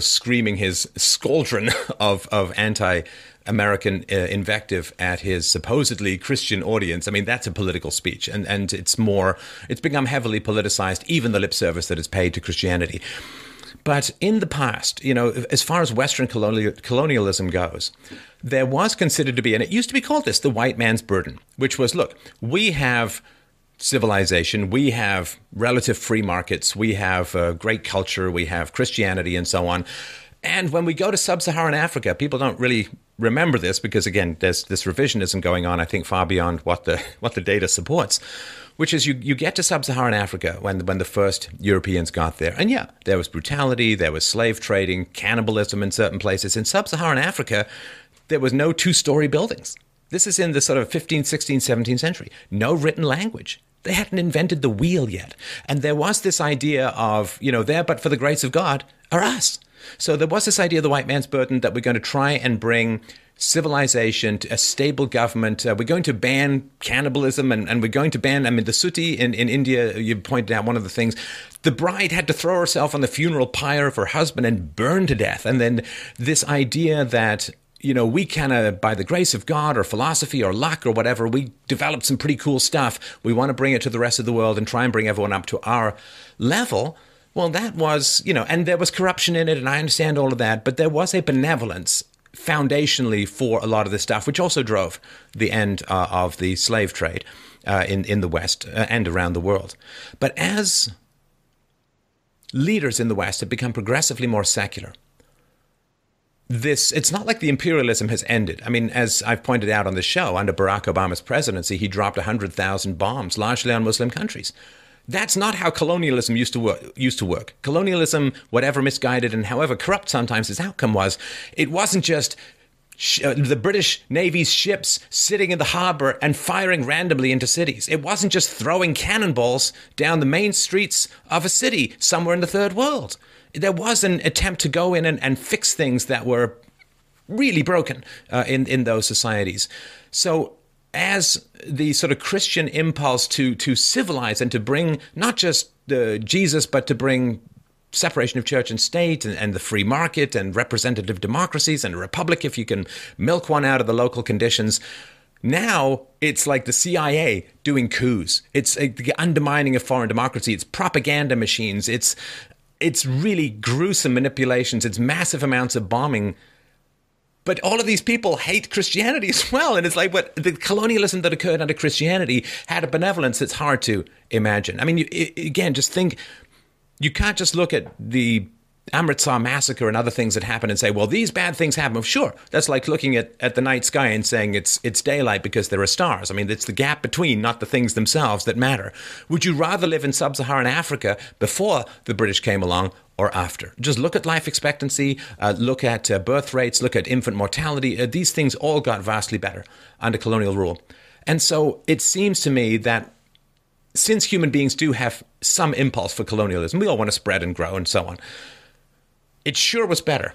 screaming his scaldron of anti-American invective at his supposedly Christian audience, I mean, that's a political speech, and it's become heavily politicized, even the lip service that is paid to Christianity. But in the past, as far as Western colonialism goes, there was considered to be, and it used to be called this, the white man's burden, which was, look, we have civilization, we have relative free markets, we have great culture, we have Christianity and so on. And when we go to sub-Saharan Africa, people don't really remember this because, again, there's this revisionism going on, I think, far beyond what the data supports, which is you get to sub-Saharan Africa when the first Europeans got there. And yeah, there was brutality, there was slave trading, cannibalism in certain places. In sub-Saharan Africa, there was no two-story buildings. This is in the sort of 15th, 16th, 17th century. No written language. They hadn't invented the wheel yet. And there was this idea of, there but for the grace of God are us. So there was this idea of the white man's burden that we're going to try and bring civilization to a stable government. We're going to ban cannibalism and we're going to ban, the Suti in India, you pointed out one of the things, the bride had to throw herself on the funeral pyre of her husband and burn to death. And then this idea that we kind of, by the grace of God or philosophy or luck or whatever, we developed some pretty cool stuff. We want to bring it to the rest of the world and try and bring everyone up to our level. Well, that was, and there was corruption in it, and I understand all of that, but there was a benevolence foundationally for a lot of this stuff, which also drove the end of the slave trade in the West and around the world. But as leaders in the West have become progressively more secular, it's not like the imperialism has ended. I mean, as I've pointed out on the show, under Barack Obama's presidency, he dropped 100,000 bombs, largely on Muslim countries. That's not how colonialism used to work. Colonialism, whatever misguided and however corrupt sometimes its outcome was, it wasn't just the British Navy's ships sitting in the harbor and firing randomly into cities. It wasn't just throwing cannonballs down the main streets of a city somewhere in the third world. There was an attempt to go in and fix things that were really broken in those societies. So as the sort of Christian impulse to civilize and to bring not just Jesus, but to bring separation of church and state and the free market and representative democracies and a republic, if you can milk one out of the local conditions. Now it's like the CIA doing coups. It's the undermining of foreign democracy. It's propaganda machines. It's really gruesome manipulations. It's massive amounts of bombing. But all of these people hate Christianity as well. And it's like, but the colonialism that occurred under Christianity had a benevolence that's hard to imagine. I mean, again, just think, you can't just look at the Amritsar massacre and other things that happen and say, well, these bad things happen. Well, sure, that's like looking at the night sky and saying it's daylight because there are stars. I mean, it's the gap between, not the things themselves, that matter. Would you rather live in sub-Saharan Africa before the British came along or after? Just look at life expectancy, look at birth rates, look at infant mortality. These things all got vastly better under colonial rule. And so it seems to me that since human beings do have some impulse for colonialism, we all want to spread and grow and so on, it sure was better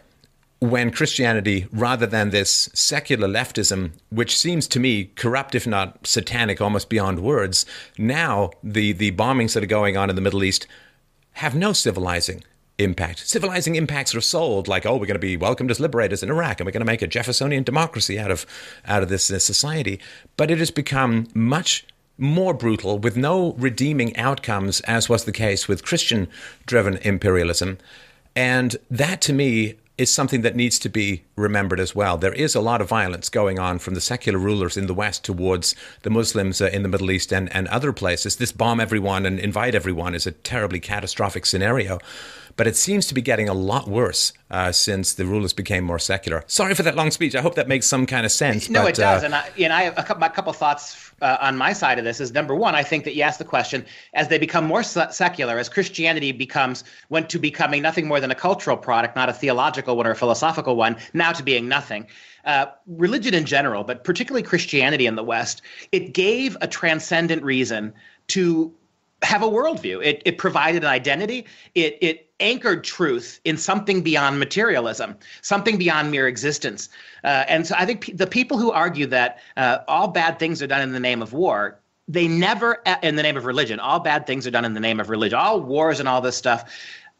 when Christianity, rather than this secular leftism, which seems to me corrupt, if not satanic, almost beyond words, now the bombings that are going on in the Middle East have no civilizing impact. Civilizing impacts are sold like, oh, we're going to be welcomed as liberators in Iraq, and we're going to make a Jeffersonian democracy out of this society. But it has become much more brutal with no redeeming outcomes, as was the case with Christian-driven imperialism. And that, to me, is something that needs to be remembered as well. There is a lot of violence going on from the secular rulers in the West towards the Muslims in the Middle East and other places. This bomb everyone and invite everyone is a terribly catastrophic scenario. But it seems to be getting a lot worse since the rulers became more secular. Sorry for that long speech. I hope that makes some kind of sense. No, it does. And I have a couple thoughts on my side of this. Is number one, I think that you asked the question, as they become more secular, as Christianity went to becoming nothing more than a cultural product, not a theological one or a philosophical one, now to being nothing. Religion in general, but particularly Christianity in the West, it gave a transcendent reason to have a worldview. It provided an identity. It anchored truth in something beyond materialism, something beyond mere existence. And so I think the people who argue that all bad things are done in the name of war, they never, in the name of religion, all bad things are done in the name of religion, all wars and all this stuff.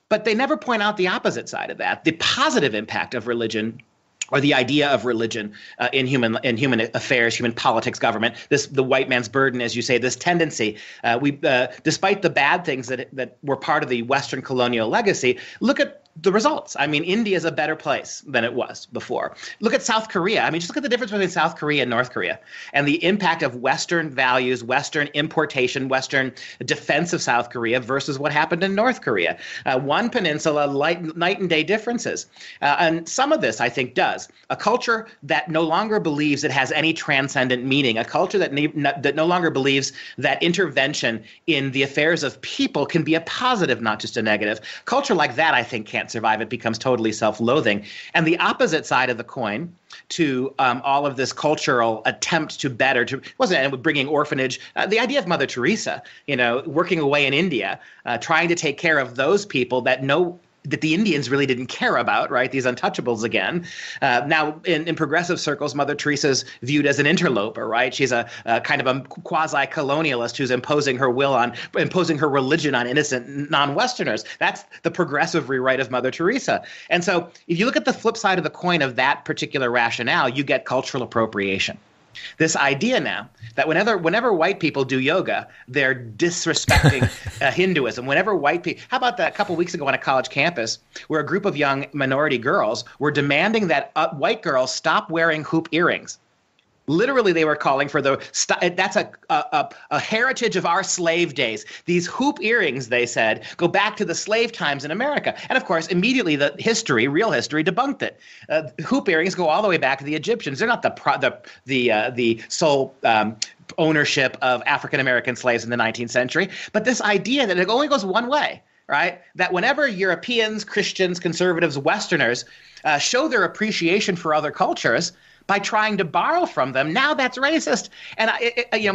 But they never point out the opposite side of that, the positive impact of religion, or the idea of religion in human affairs, human politics, government. The white man's burden, as you say, this tendency. Despite the bad things that were part of the Western colonial legacy, look at the results. I mean, India is a better place than it was before. Look at South Korea. I mean, just look at the difference between South Korea and North Korea and the impact of Western values, Western importation, Western defense of South Korea versus what happened in North Korea. One peninsula, night and day differences. And some of this, I think, does. A culture that no longer believes it has any transcendent meaning, a culture that no longer believes that intervention in the affairs of people can be a positive, not just a negative. Culture like that, I think, can't survive. It becomes totally self-loathing. And the opposite side of the coin to all of this cultural attempt to better, bringing orphanage, the idea of Mother Teresa, working away in India, trying to take care of those people that no that the Indians really didn't care about, right? These untouchables again. Now, in progressive circles, Mother Teresa's viewed as an interloper, right? She's a kind of a quasi-colonialist who's imposing her religion on innocent non-Westerners. That's the progressive rewrite of Mother Teresa. And so if you look at the flip side of the coin of that particular rationale, you get cultural appropriation. This idea now that whenever white people do yoga, they're disrespecting Hinduism. Whenever white people, how about that? A couple of weeks ago on a college campus, where a group of young minority girls were demanding that white girls stop wearing hoop earrings. Literally, they were calling for that's a heritage of our slave days. These hoop earrings, they said, go back to the slave times in America. And of course, immediately the real history debunked it. Hoop earrings go all the way back to the Egyptians. They're not the sole ownership of African American slaves in the 19th century. But this idea that it only goes one way, right? That whenever Europeans, Christians, conservatives, Westerners show their appreciation for other cultures by trying to borrow from them, now that's racist. And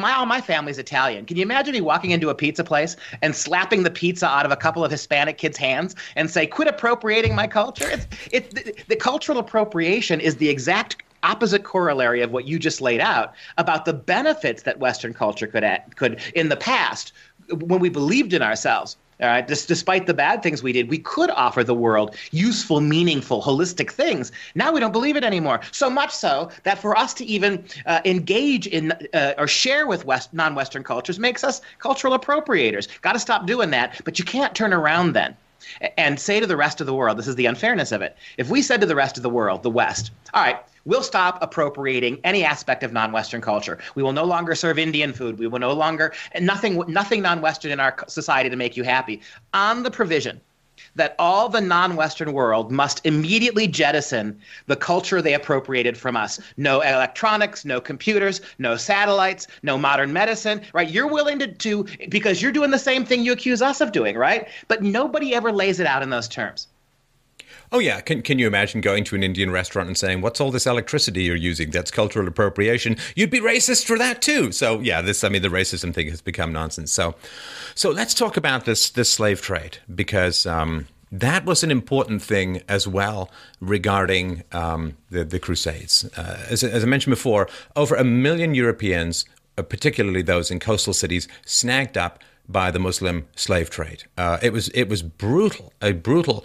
all my family's Italian. Can you imagine me walking into a pizza place and slapping the pizza out of a couple of Hispanic kids' hands and say, "Quit appropriating my culture"? The cultural appropriation is the exact opposite corollary of what you just laid out about the benefits that Western culture could in the past, when we believed in ourselves. All right, despite the bad things we did, we could offer the world useful, meaningful, holistic things. Now we don't believe it anymore. So much so that for us to even engage in or share with non-Western cultures makes us cultural appropriators. Got to stop doing that. But you can't turn around then and say to the rest of the world, this is the unfairness of it. If we said to the rest of the world, the West, all right, we'll stop appropriating any aspect of non-Western culture. We will no longer serve Indian food. We will no longer, nothing non-Western in our society to make you happy, on the provision that all the non-Western world must immediately jettison the culture they appropriated from us. No electronics, no computers, no satellites, no modern medicine, right? You're willing to because you're doing the same thing you accuse us of doing, right? But nobody ever lays it out in those terms. Oh, yeah. Can you imagine going to an Indian restaurant and saying, "What's all this electricity you're using? That's cultural appropriation." You'd be racist for that, too. So, yeah, the racism thing has become nonsense. So let's talk about this slave trade, because that was an important thing as well regarding the Crusades. As I mentioned before, over 1 million Europeans, particularly those in coastal cities, snagged up by the Muslim slave trade. It was a brutal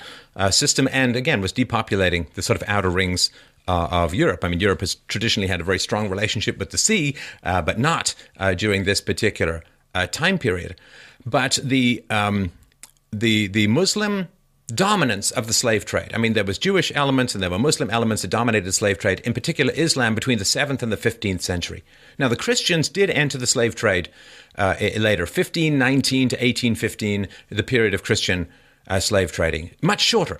system, and again was depopulating the sort of outer rings of Europe. I mean, Europe has traditionally had a very strong relationship with the sea, but not during this particular time period. But the Muslim dominance of the slave trade. I mean, there was Jewish elements and there were Muslim elements that dominated the slave trade, in particular Islam, between the 7th and the 15th century. Now, the Christians did enter the slave trade later, 1519 to 1815, the period of Christian slave trading. Much shorter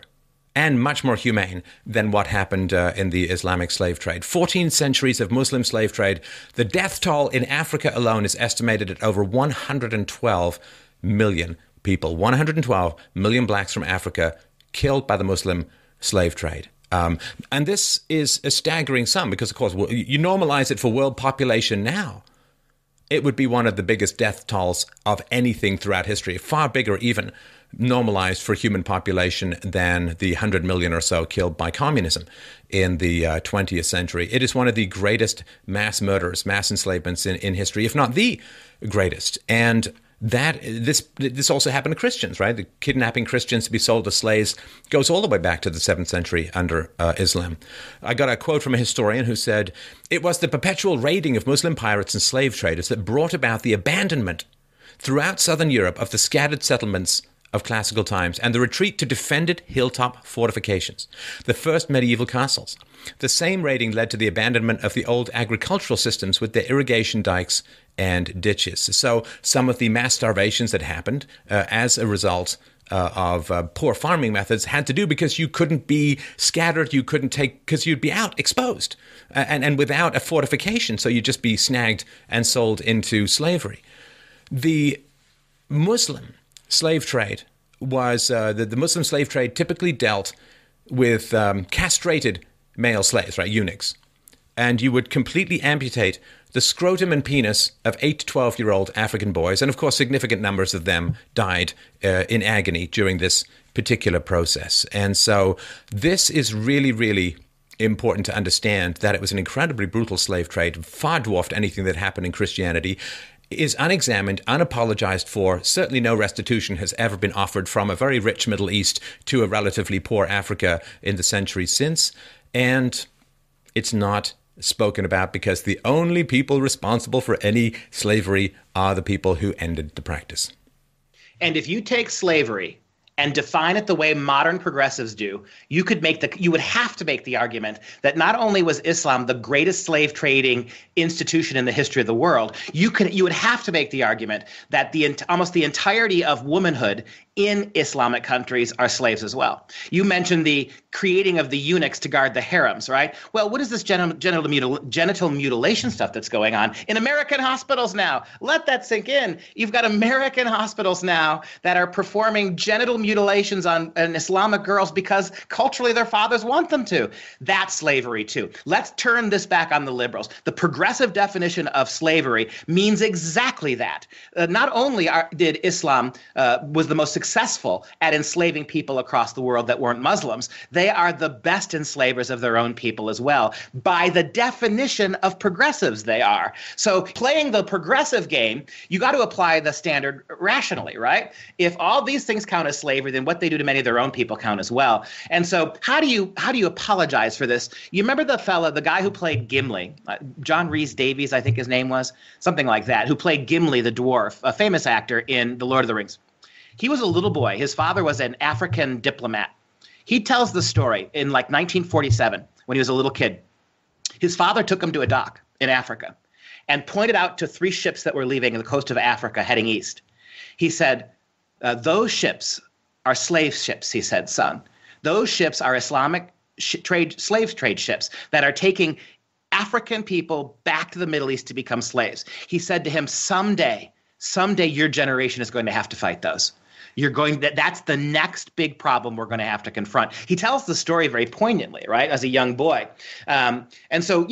and much more humane than what happened in the Islamic slave trade. 14 centuries of Muslim slave trade. The death toll in Africa alone is estimated at over 112 million people. 112 million blacks from Africa killed by the Muslim slave trade. And this is a staggering sum because, of course, you normalize it for world population now. It would be one of the biggest death tolls of anything throughout history, far bigger even normalized for human population than the 100 million or so killed by communism in the 20th century. It is one of the greatest mass murders, mass enslavements in history, if not the greatest. And this also happened to Christians, right? The kidnapping Christians to be sold as slaves goes all the way back to the 7th century under Islam. I got a quote from a historian who said, "It was the perpetual raiding of Muslim pirates and slave traders that brought about the abandonment throughout southern Europe of the scattered settlements of classical times and the retreat to defended hilltop fortifications, the first medieval castles. The same raiding led to the abandonment of the old agricultural systems with their irrigation dikes and ditches." So some of the mass starvations that happened as a result of poor farming methods had to do because you couldn't be scattered, you couldn't take, because you'd be out exposed and without a fortification, so you'd just be snagged and sold into slavery. The Muslim slave trade was, the Muslim slave trade typically dealt with castrated male slaves, right, eunuchs. And you would completely amputate the scrotum and penis of 8 to 12-year-old African boys. And of course, significant numbers of them died in agony during this particular process. And so this is really, really important to understand, that it was an incredibly brutal slave trade, far dwarfed anything that happened in Christianity, is unexamined, unapologized for. Certainly no restitution has ever been offered from a very rich Middle East to a relatively poor Africa in the centuries since. And it's not spoken about because the only people responsible for any slavery are the people who ended the practice. And if you take slavery and define it the way modern progressives do, you would have to make the argument that not only was Islam the greatest slave trading institution in the history of the world, you would have to make the argument that almost the entirety of womanhood in Islamic countries are slaves as well. You mentioned the creating of the eunuchs to guard the harems, right? Well, what is this genital mutilation stuff that's going on in American hospitals now? Let that sink in. You've got American hospitals now that are performing genital mutilations on Islamic girls because culturally their fathers want them to. That's slavery too. Let's turn this back on the liberals. The progressive definition of slavery means exactly that. Not only did Islam was the most successful at enslaving people across the world that weren't Muslims, they are the best enslavers of their own people as well. By the definition of progressives, they are. So playing the progressive game, you got to apply the standard rationally, right? If all these things count as slavery, then what they do to many of their own people count as well. And so how do you apologize for this? You remember the guy who played Gimli, John Rhys Davies, I think his name was, something like that, who played Gimli the dwarf, a famous actor in The Lord of the Rings. He was a little boy. His father was an African diplomat. He tells the story in like 1947 when he was a little kid. His father took him to a dock in Africa and pointed out to 3 ships that were leaving the coast of Africa heading east. He said, those ships are slave ships, he said, son. Those ships are Islamic slave trade ships that are taking African people back to the Middle East to become slaves. He said to him, someday your generation is going to have to fight those. That's the next big problem we're going to have to confront. He tells the story very poignantly, right, as a young boy. So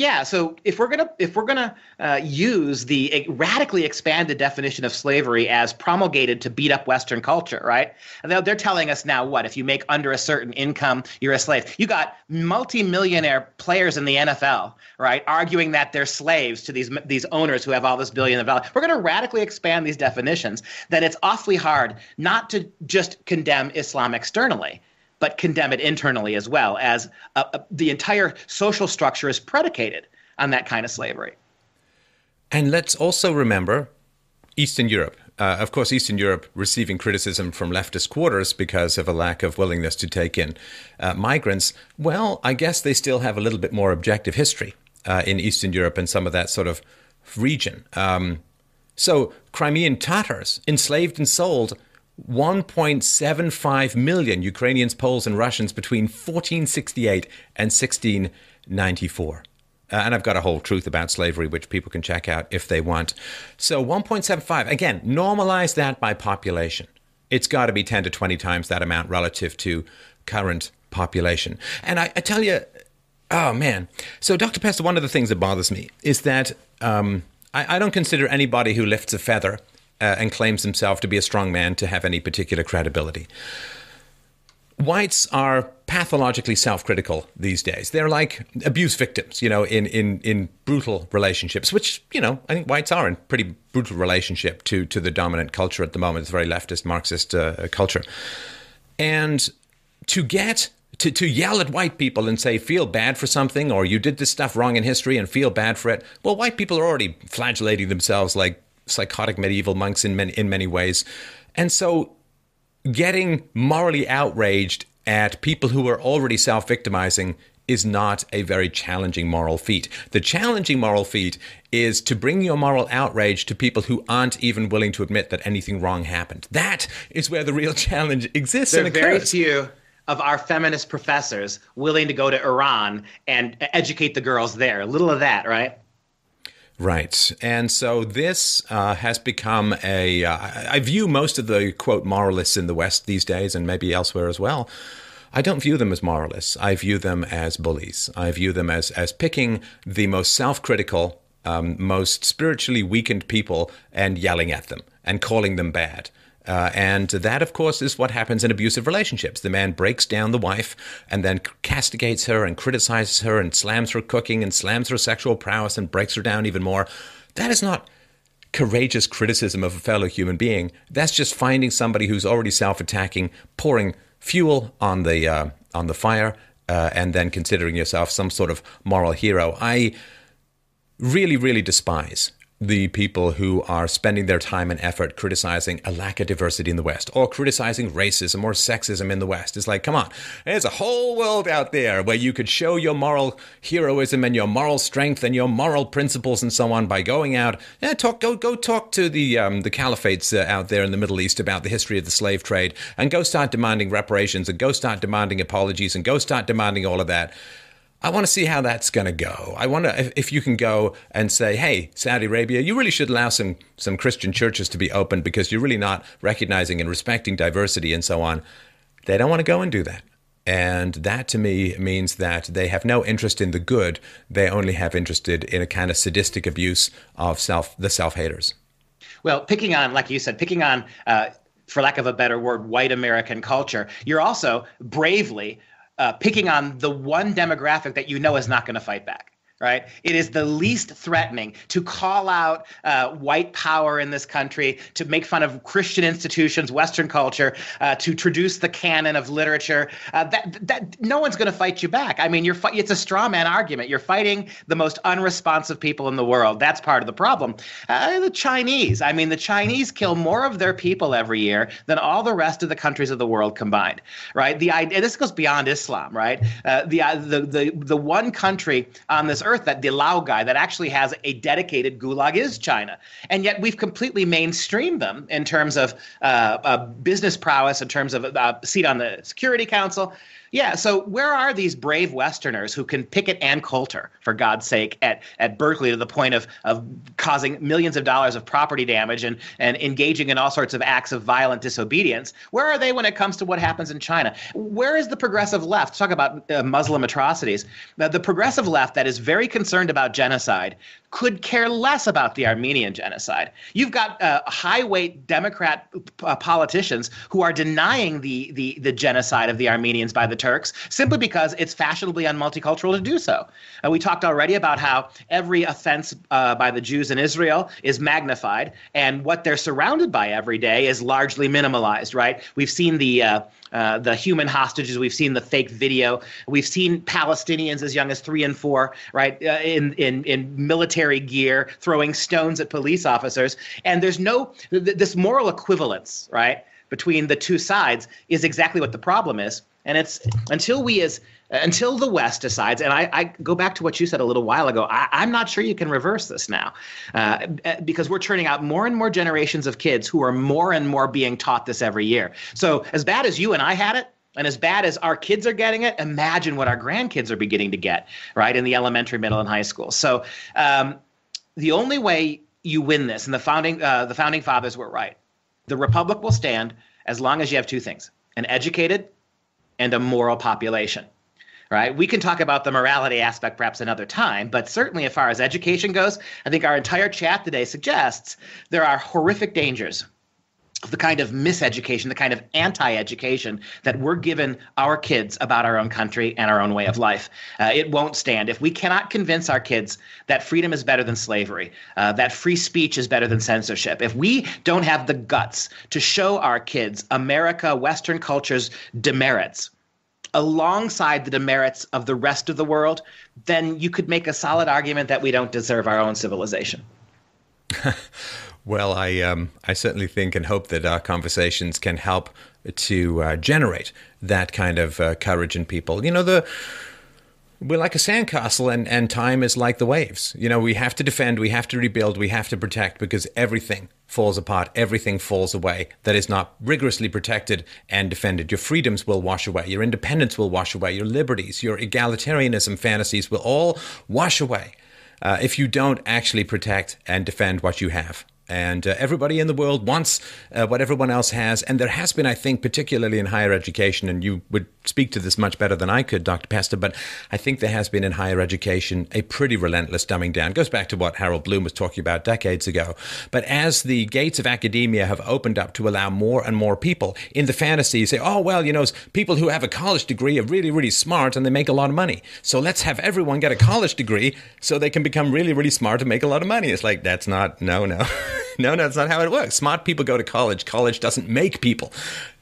if we're gonna use the radically expanded definition of slavery as promulgated to beat up Western culture, right? They're telling us now what? If you make under a certain income, you're a slave. You got multi-millionaire players in the NFL, right, arguing that they're slaves to these owners who have all this billion of dollars. We're going to radically expand these definitions. That it's awfully hard not to just condemn Islam externally, but condemn it internally as well, as the entire social structure is predicated on that kind of slavery. And let's also remember Eastern Europe. Of course, Eastern Europe receiving criticism from leftist quarters because of a lack of willingness to take in migrants. Well, I guess they still have a little bit more objective history in Eastern Europe and some of that sort of region. So Crimean Tatars enslaved and sold 1.75 million Ukrainians, Poles, and Russians between 1468 and 1694. And I've got a whole truth about slavery, which people can check out if they want. So 1.75, again, normalize that by population. It's got to be 10 to 20 times that amount relative to current population. And I tell you, oh, man. So, Dr. Pester, one of the things that bothers me is that I don't consider anybody who lifts a feather and claims himself to be a strong man to have any particular credibility. Whites are pathologically self-critical these days. They're like abuse victims, in brutal relationships, which, I think whites are in pretty brutal relationship to the dominant culture at the moment. It's a very leftist, Marxist culture. And to yell at white people and say, feel bad for something, or you did this stuff wrong in history and feel bad for it. Well, white people are already flagellating themselves like psychotic medieval monks in many ways. And so getting morally outraged at people who are already self-victimizing is not a very challenging moral feat. The challenging moral feat is to bring your moral outrage to people who aren't even willing to admit that anything wrong happened. That is where the real challenge exists and occurs. There are very few of our feminist professors willing to go to Iran and educate the girls there. A little of that, right? Right. And so this has become I view most of the, quote, moralists in the West these days, and maybe elsewhere as well, I don't view them as moralists. I view them as bullies. I view them as picking the most self-critical most spiritually weakened people and yelling at them and calling them bad. And that, of course, is what happens in abusive relationships. The man breaks down the wife and then castigates her and criticizes her and slams her cooking and slams her sexual prowess and breaks her down even more. That is not courageous criticism of a fellow human being. That's just finding somebody who's already self-attacking, pouring fuel on the fire, and then considering yourself some sort of moral hero. I really, really despise the people who are spending their time and effort criticizing a lack of diversity in the West or criticizing racism or sexism in the West. It's like, come on, there's a whole world out there where you could show your moral heroism and your moral strength and your moral principles and so on by going out and go talk to the caliphates out there in the Middle East about the history of the slave trade, and go start demanding reparations and go start demanding apologies and go start demanding all of that. I want to see how that's going to go. I wonder if you can go and say, hey, Saudi Arabia, you really should allow some Christian churches to be open because you're really not recognizing and respecting diversity and so on. They don't want to go and do that. And that, to me, means that they have no interest in the good. They only have interested in a kind of sadistic abuse of the self-haters. Well, picking on, like you said, for lack of a better word, white American culture, you're also bravely picking on the one demographic that you know is not going to fight back. Right? It is the least threatening to call out white power in this country, to make fun of Christian institutions, Western culture, to traduce the canon of literature. That no one's going to fight you back. I mean, it's a straw man argument. You're fighting the most unresponsive people in the world. That's part of the problem. The Chinese. I mean, the Chinese kill more of their people every year than all the rest of the countries of the world combined. Right? The idea, this goes beyond Islam. Right? The one country on this earth that the Lao guy that actually has a dedicated gulag is China. And yet we've completely mainstreamed them in terms of business prowess, in terms of a seat on the Security Council. Yeah, so where are these brave Westerners who can picket Ann Coulter, for God's sake, at Berkeley to the point of causing millions of dollars of property damage and engaging in all sorts of acts of violent disobedience? Where are they when it comes to what happens in China? Where is the progressive left? Talk about Muslim atrocities. The progressive left that is very concerned about genocide could care less about the Armenian genocide. You've got high-weight Democrat politicians who are denying the genocide of the Armenians by the Turks simply because it's fashionably unmulticultural to do so. We talked already about how every offense by the Jews in Israel is magnified, and what they're surrounded by every day is largely minimalized, right? We've seen the human hostages. We've seen the fake video. We've seen Palestinians as young as 3 and 4, right, in military gear throwing stones at police officers. And there's this moral equivalence, right, between the two sides is exactly what the problem is. And it's until the West decides, and I go back to what you said a little while ago, I'm not sure you can reverse this now because we're turning out more and more generations of kids who are more and more being taught this every year. So as bad as you and I had it, and as bad as our kids are getting it, imagine what our grandkids are beginning to get, right, in the elementary, middle, and high school. So the only way you win this, and the founding fathers were right, the republic will stand as long as you have two things: an educated and a moral population. Right? We can talk about the morality aspect perhaps another time, but certainly as far as education goes, I think our entire chat today suggests there are horrific dangers of the kind of miseducation, the kind of anti-education that we're giving our kids about our own country and our own way of life. It won't stand. If we cannot convince our kids that freedom is better than slavery, that free speech is better than censorship, if we don't have the guts to show our kids America, Western culture's demerits, alongside the demerits of the rest of the world, then you could make a solid argument that we don't deserve our own civilization. Well, I certainly think and hope that our conversations can help to generate that kind of courage in people. You know, we're like a sandcastle, and time is like the waves. You know, we have to defend, we have to rebuild, we have to protect, because everything falls apart, everything falls away that is not rigorously protected and defended. Your freedoms will wash away, your independence will wash away, your liberties, your egalitarianism fantasies will all wash away if you don't actually protect and defend what you have. And everybody in the world wants what everyone else has. And there has been, I think, particularly in higher education, and you would speak to this much better than I could, Dr. Pester, but I think there has been in higher education a pretty relentless dumbing down. It goes back to what Harold Bloom was talking about decades ago. But as the gates of academia have opened up to allow more and more people in the fantasy, say, oh, well, people who have a college degree are really, really smart and they make a lot of money. So let's have everyone get a college degree so they can become really, really smart and make a lot of money. It's like, that's not, no, that's not how it works. Smart people go to college. College doesn't make people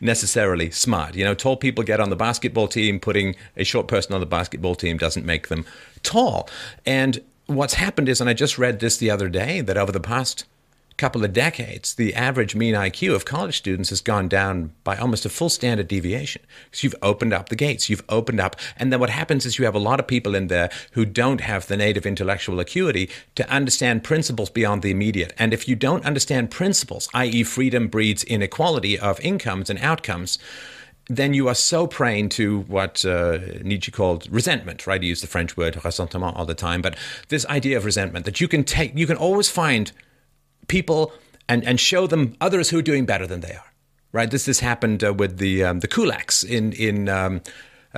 necessarily smart. Tall people get on the basketball team. Putting a short person on the basketball team doesn't make them tall. And what's happened is, and I just read this the other day, that over the past couple of decades, the average mean IQ of college students has gone down by almost a full standard deviation. Because you've opened up the gates, you've opened up, and then what happens is you have a lot of people in there who don't have the native intellectual acuity to understand principles beyond the immediate. And if you don't understand principles, i.e. freedom breeds inequality of incomes and outcomes, then you are so prone to what Nietzsche called resentment, right? He used the French word ressentiment all the time, but this idea of resentment that you can always find people and show them others who are doing better than they are, right? This happened with the kulaks in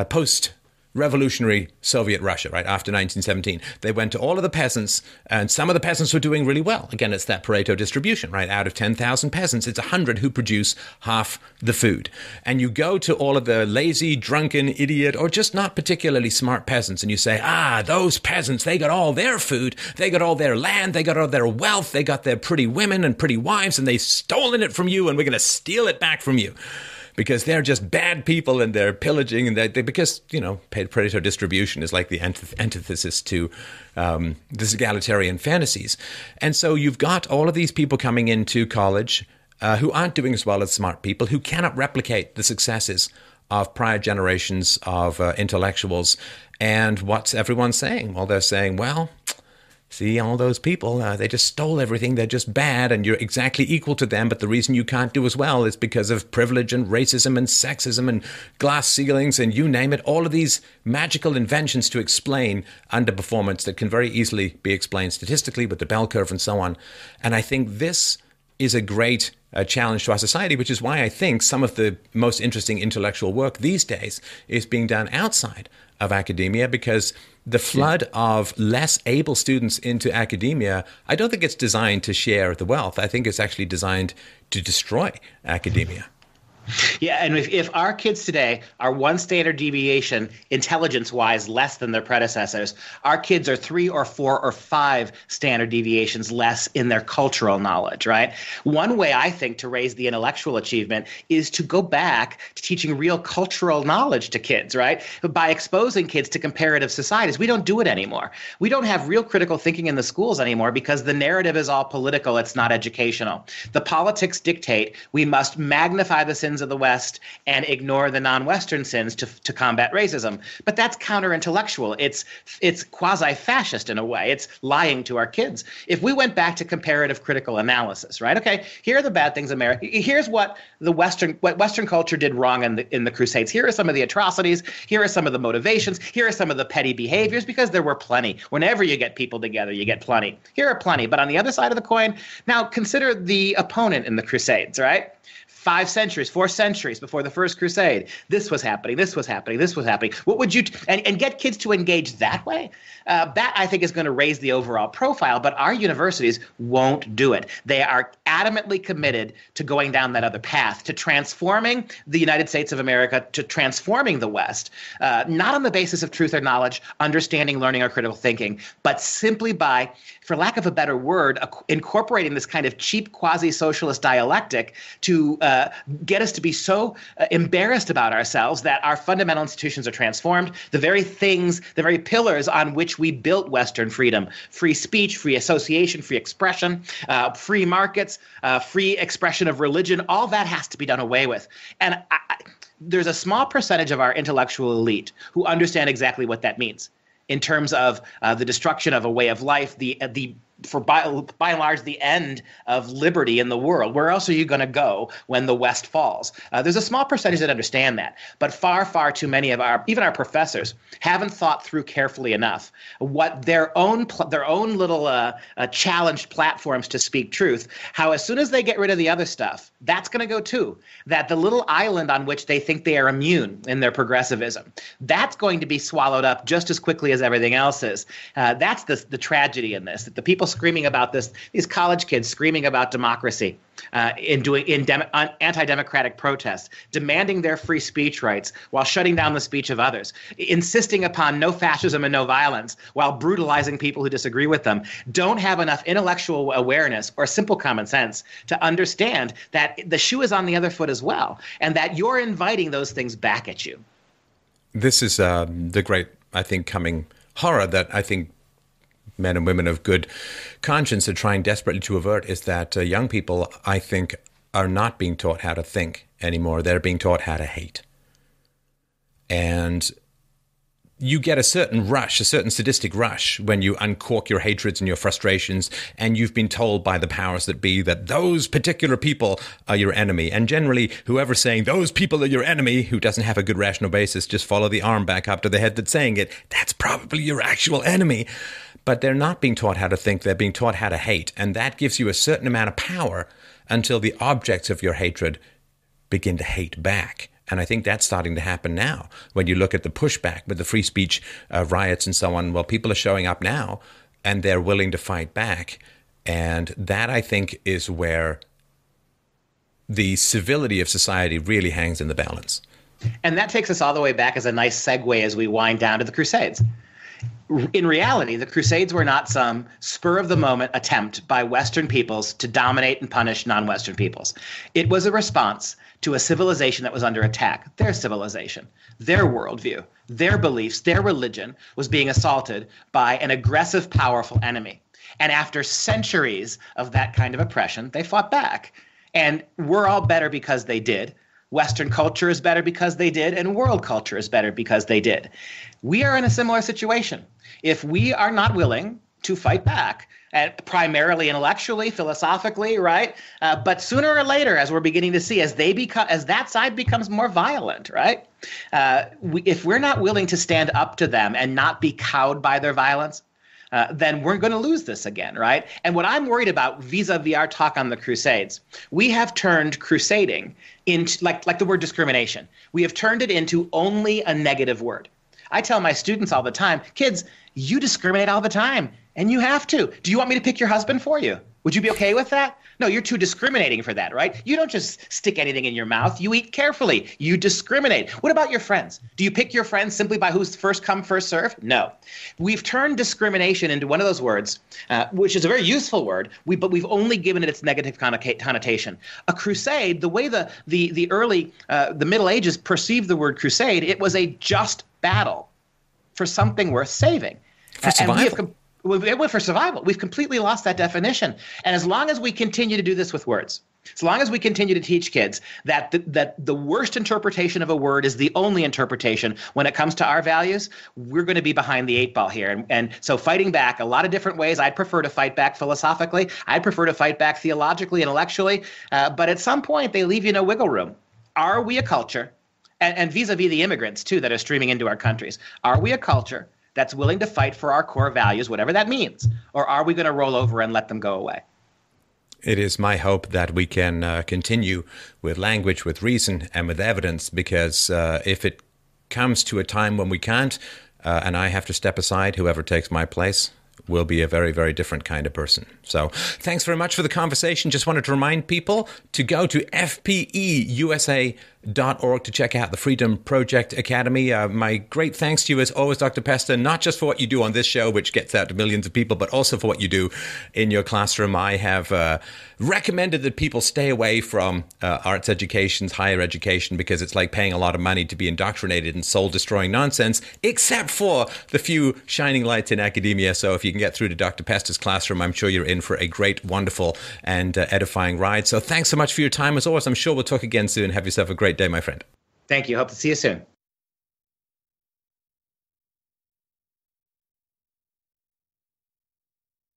post-revolutionary Soviet Russia, right, after 1917. They went to all of the peasants, and some of the peasants were doing really well. Again, it's that Pareto distribution, right? Out of 10,000 peasants, it's 100 who produce half the food. And you go to all of the lazy, drunken, idiot, or just not particularly smart peasants, and you say, those peasants, they got all their food, they got all their land, they got all their wealth, they got their pretty women and pretty wives, and they've stolen it from you, and we're going to steal it back from you. Because they're just bad people and they're pillaging, and because Pareto distribution is like the antithesis to this egalitarian fantasies. And so you've got all of these people coming into college who aren't doing as well as smart people, who cannot replicate the successes of prior generations of intellectuals. And what's everyone saying? Well, they're saying, well, see, all those people, they just stole everything. They're just bad, and you're exactly equal to them. But the reason you can't do as well is because of privilege and racism and sexism and glass ceilings and you name it. All of these magical inventions to explain underperformance that can very easily be explained statistically with the bell curve and so on. And I think this is a great challenge to our society, which is why I think some of the most interesting intellectual work these days is being done outside of academia, because the flood of less able students into academia, I don't think it's designed to share the wealth. I think it's actually designed to destroy academia. Yeah, and if our kids today are one standard deviation intelligence-wise less than their predecessors, our kids are 3 or 4 or 5 standard deviations less in their cultural knowledge, right? One way I think to raise the intellectual achievement is to go back to teaching real cultural knowledge to kids, right? By exposing kids to comparative societies. We don't do it anymore. We don't have real critical thinking in the schools anymore because the narrative is all political. It's not educational. The politics dictate we must magnify the sins of the West and ignore the non-Western sins to combat racism. But that's counter-intellectual. It's quasi-fascist in a way. It's lying to our kids. If we went back to comparative critical analysis, right? Okay, here are the bad things America. Here's what Western culture did wrong in the Crusades. Here are some of the atrocities. Here are some of the motivations. Here are some of the petty behaviors, because there were plenty. Whenever you get people together, you get plenty. Here are plenty. But on the other side of the coin, now consider the opponent in the Crusades, right? 4 centuries before the First Crusade, this was happening, this was happening, this was happening. What would you and get kids to engage that way? That, I think, is going to raise the overall profile, but our universities won't do it. They are adamantly committed to going down that other path, to transforming the United States of America, to transforming the West, not on the basis of truth or knowledge, understanding, learning, or critical thinking, but simply by, for lack of a better word, incorporating this kind of cheap quasi-socialist dialectic to get us to be so embarrassed about ourselves that our fundamental institutions are transformed. The very things, the very pillars on which we built Western freedom, free speech, free association, free expression, free markets, free expression of religion, all that has to be done away with. And there's a small percentage of our intellectual elite who understand exactly what that means in terms of the destruction of a way of life, the by and large the end of liberty in the world. Where else are you going to go when the West falls? There's a small percentage that understand that, but far, far too many of even our professors haven't thought through carefully enough what their own little challenged platforms to speak truth, how as soon as they get rid of the other stuff, that's going to go too. That the little island on which they think they are immune in their progressivism, that's going to be swallowed up just as quickly as everything else is. That's the tragedy in this, that the people screaming about this, these college kids screaming about democracy, anti-democratic protests, demanding their free speech rights while shutting down the speech of others, insisting upon no fascism and no violence while brutalizing people who disagree with them, don't have enough intellectual awareness or simple common sense to understand that the shoe is on the other foot as well, and that you're inviting those things back at you. This is the great, I think, coming horror that I think men and women of good conscience are trying desperately to avert, is that young people, I think, are not being taught how to think anymore. They're being taught how to hate. And you get a certain rush, a certain sadistic rush, when you uncork your hatreds and your frustrations, and you've been told by the powers that be that those particular people are your enemy. And generally, whoever's saying those people are your enemy, who doesn't have a good rational basis, just follow the arm back up to the head that's saying it. That's probably your actual enemy. But they're not being taught how to think. They're being taught how to hate. And that gives you a certain amount of power until the objects of your hatred begin to hate back. And I think that's starting to happen now. When you look at the pushback with the free speech riots and so on, well, people are showing up now and they're willing to fight back. And that, I think, is where the civility of society really hangs in the balance. And that takes us all the way back as a nice segue as we wind down to the Crusades. In reality, the Crusades were not some spur-of-the-moment attempt by Western peoples to dominate and punish non-Western peoples. It was a response to a civilization that was under attack. Their civilization, their worldview, their beliefs, their religion was being assaulted by an aggressive, powerful enemy. And after centuries of that kind of oppression, they fought back. And we're all better because they did. Western culture is better because they did, and world culture is better because they did. We are in a similar situation. If we are not willing to fight back, and primarily intellectually, philosophically, right? But sooner or later, as we're beginning to see, as that side becomes more violent, right? If we're not willing to stand up to them and not be cowed by their violence, then we're going to lose this again, right? And what I'm worried about vis-a-vis our talk on the Crusades, we have turned crusading into, like the word discrimination, we have turned it into only a negative word. I tell my students all the time, kids, you discriminate all the time, and you have to. Do you want me to pick your husband for you? Would you be okay with that? No, you're too discriminating for that, right? You don't just stick anything in your mouth. You eat carefully. You discriminate. What about your friends? Do you pick your friends simply by who's first come, first serve? No. We've turned discrimination into one of those words, which is a very useful word, but we've only given it its negative connotation. A crusade, the way the Middle Ages perceived the word crusade, it was a just battle for something worth saving. For survival. It went for survival. We've completely lost that definition. And as long as we continue to do this with words, as long as we continue to teach kids that the worst interpretation of a word is the only interpretation when it comes to our values, we're going to be behind the eight ball here. And so fighting back, a lot of different ways. I'd prefer to fight back philosophically. I'd prefer to fight back theologically, intellectually. But at some point, they leave you no wiggle room. Are we a culture, and vis-a-vis the immigrants, too, that are streaming into our countries, are we a culture that's willing to fight for our core values, whatever that means? Or are we going to roll over and let them go away? It is my hope that we can continue with language, with reason, and with evidence, because if it comes to a time when we can't, and I have to step aside, whoever takes my place will be a very, very different kind of person. So thanks very much for the conversation. Just wanted to remind people to go to fpeusa.org to check out the Freedom Project Academy. My great thanks to you as always, Dr. Pesta, not just for what you do on this show, which gets out to millions of people, but also for what you do in your classroom. I have recommended that people stay away from arts educations, higher education, because it's like paying a lot of money to be indoctrinated in soul-destroying nonsense, except for the few shining lights in academia. So if you can get through to Dr. Pesta's classroom, I'm sure you're in for a great, wonderful, and edifying ride. So thanks so much for your time. As always, I'm sure we'll talk again soon. Have yourself a great day, my friend. Thank you. Hope to see you soon.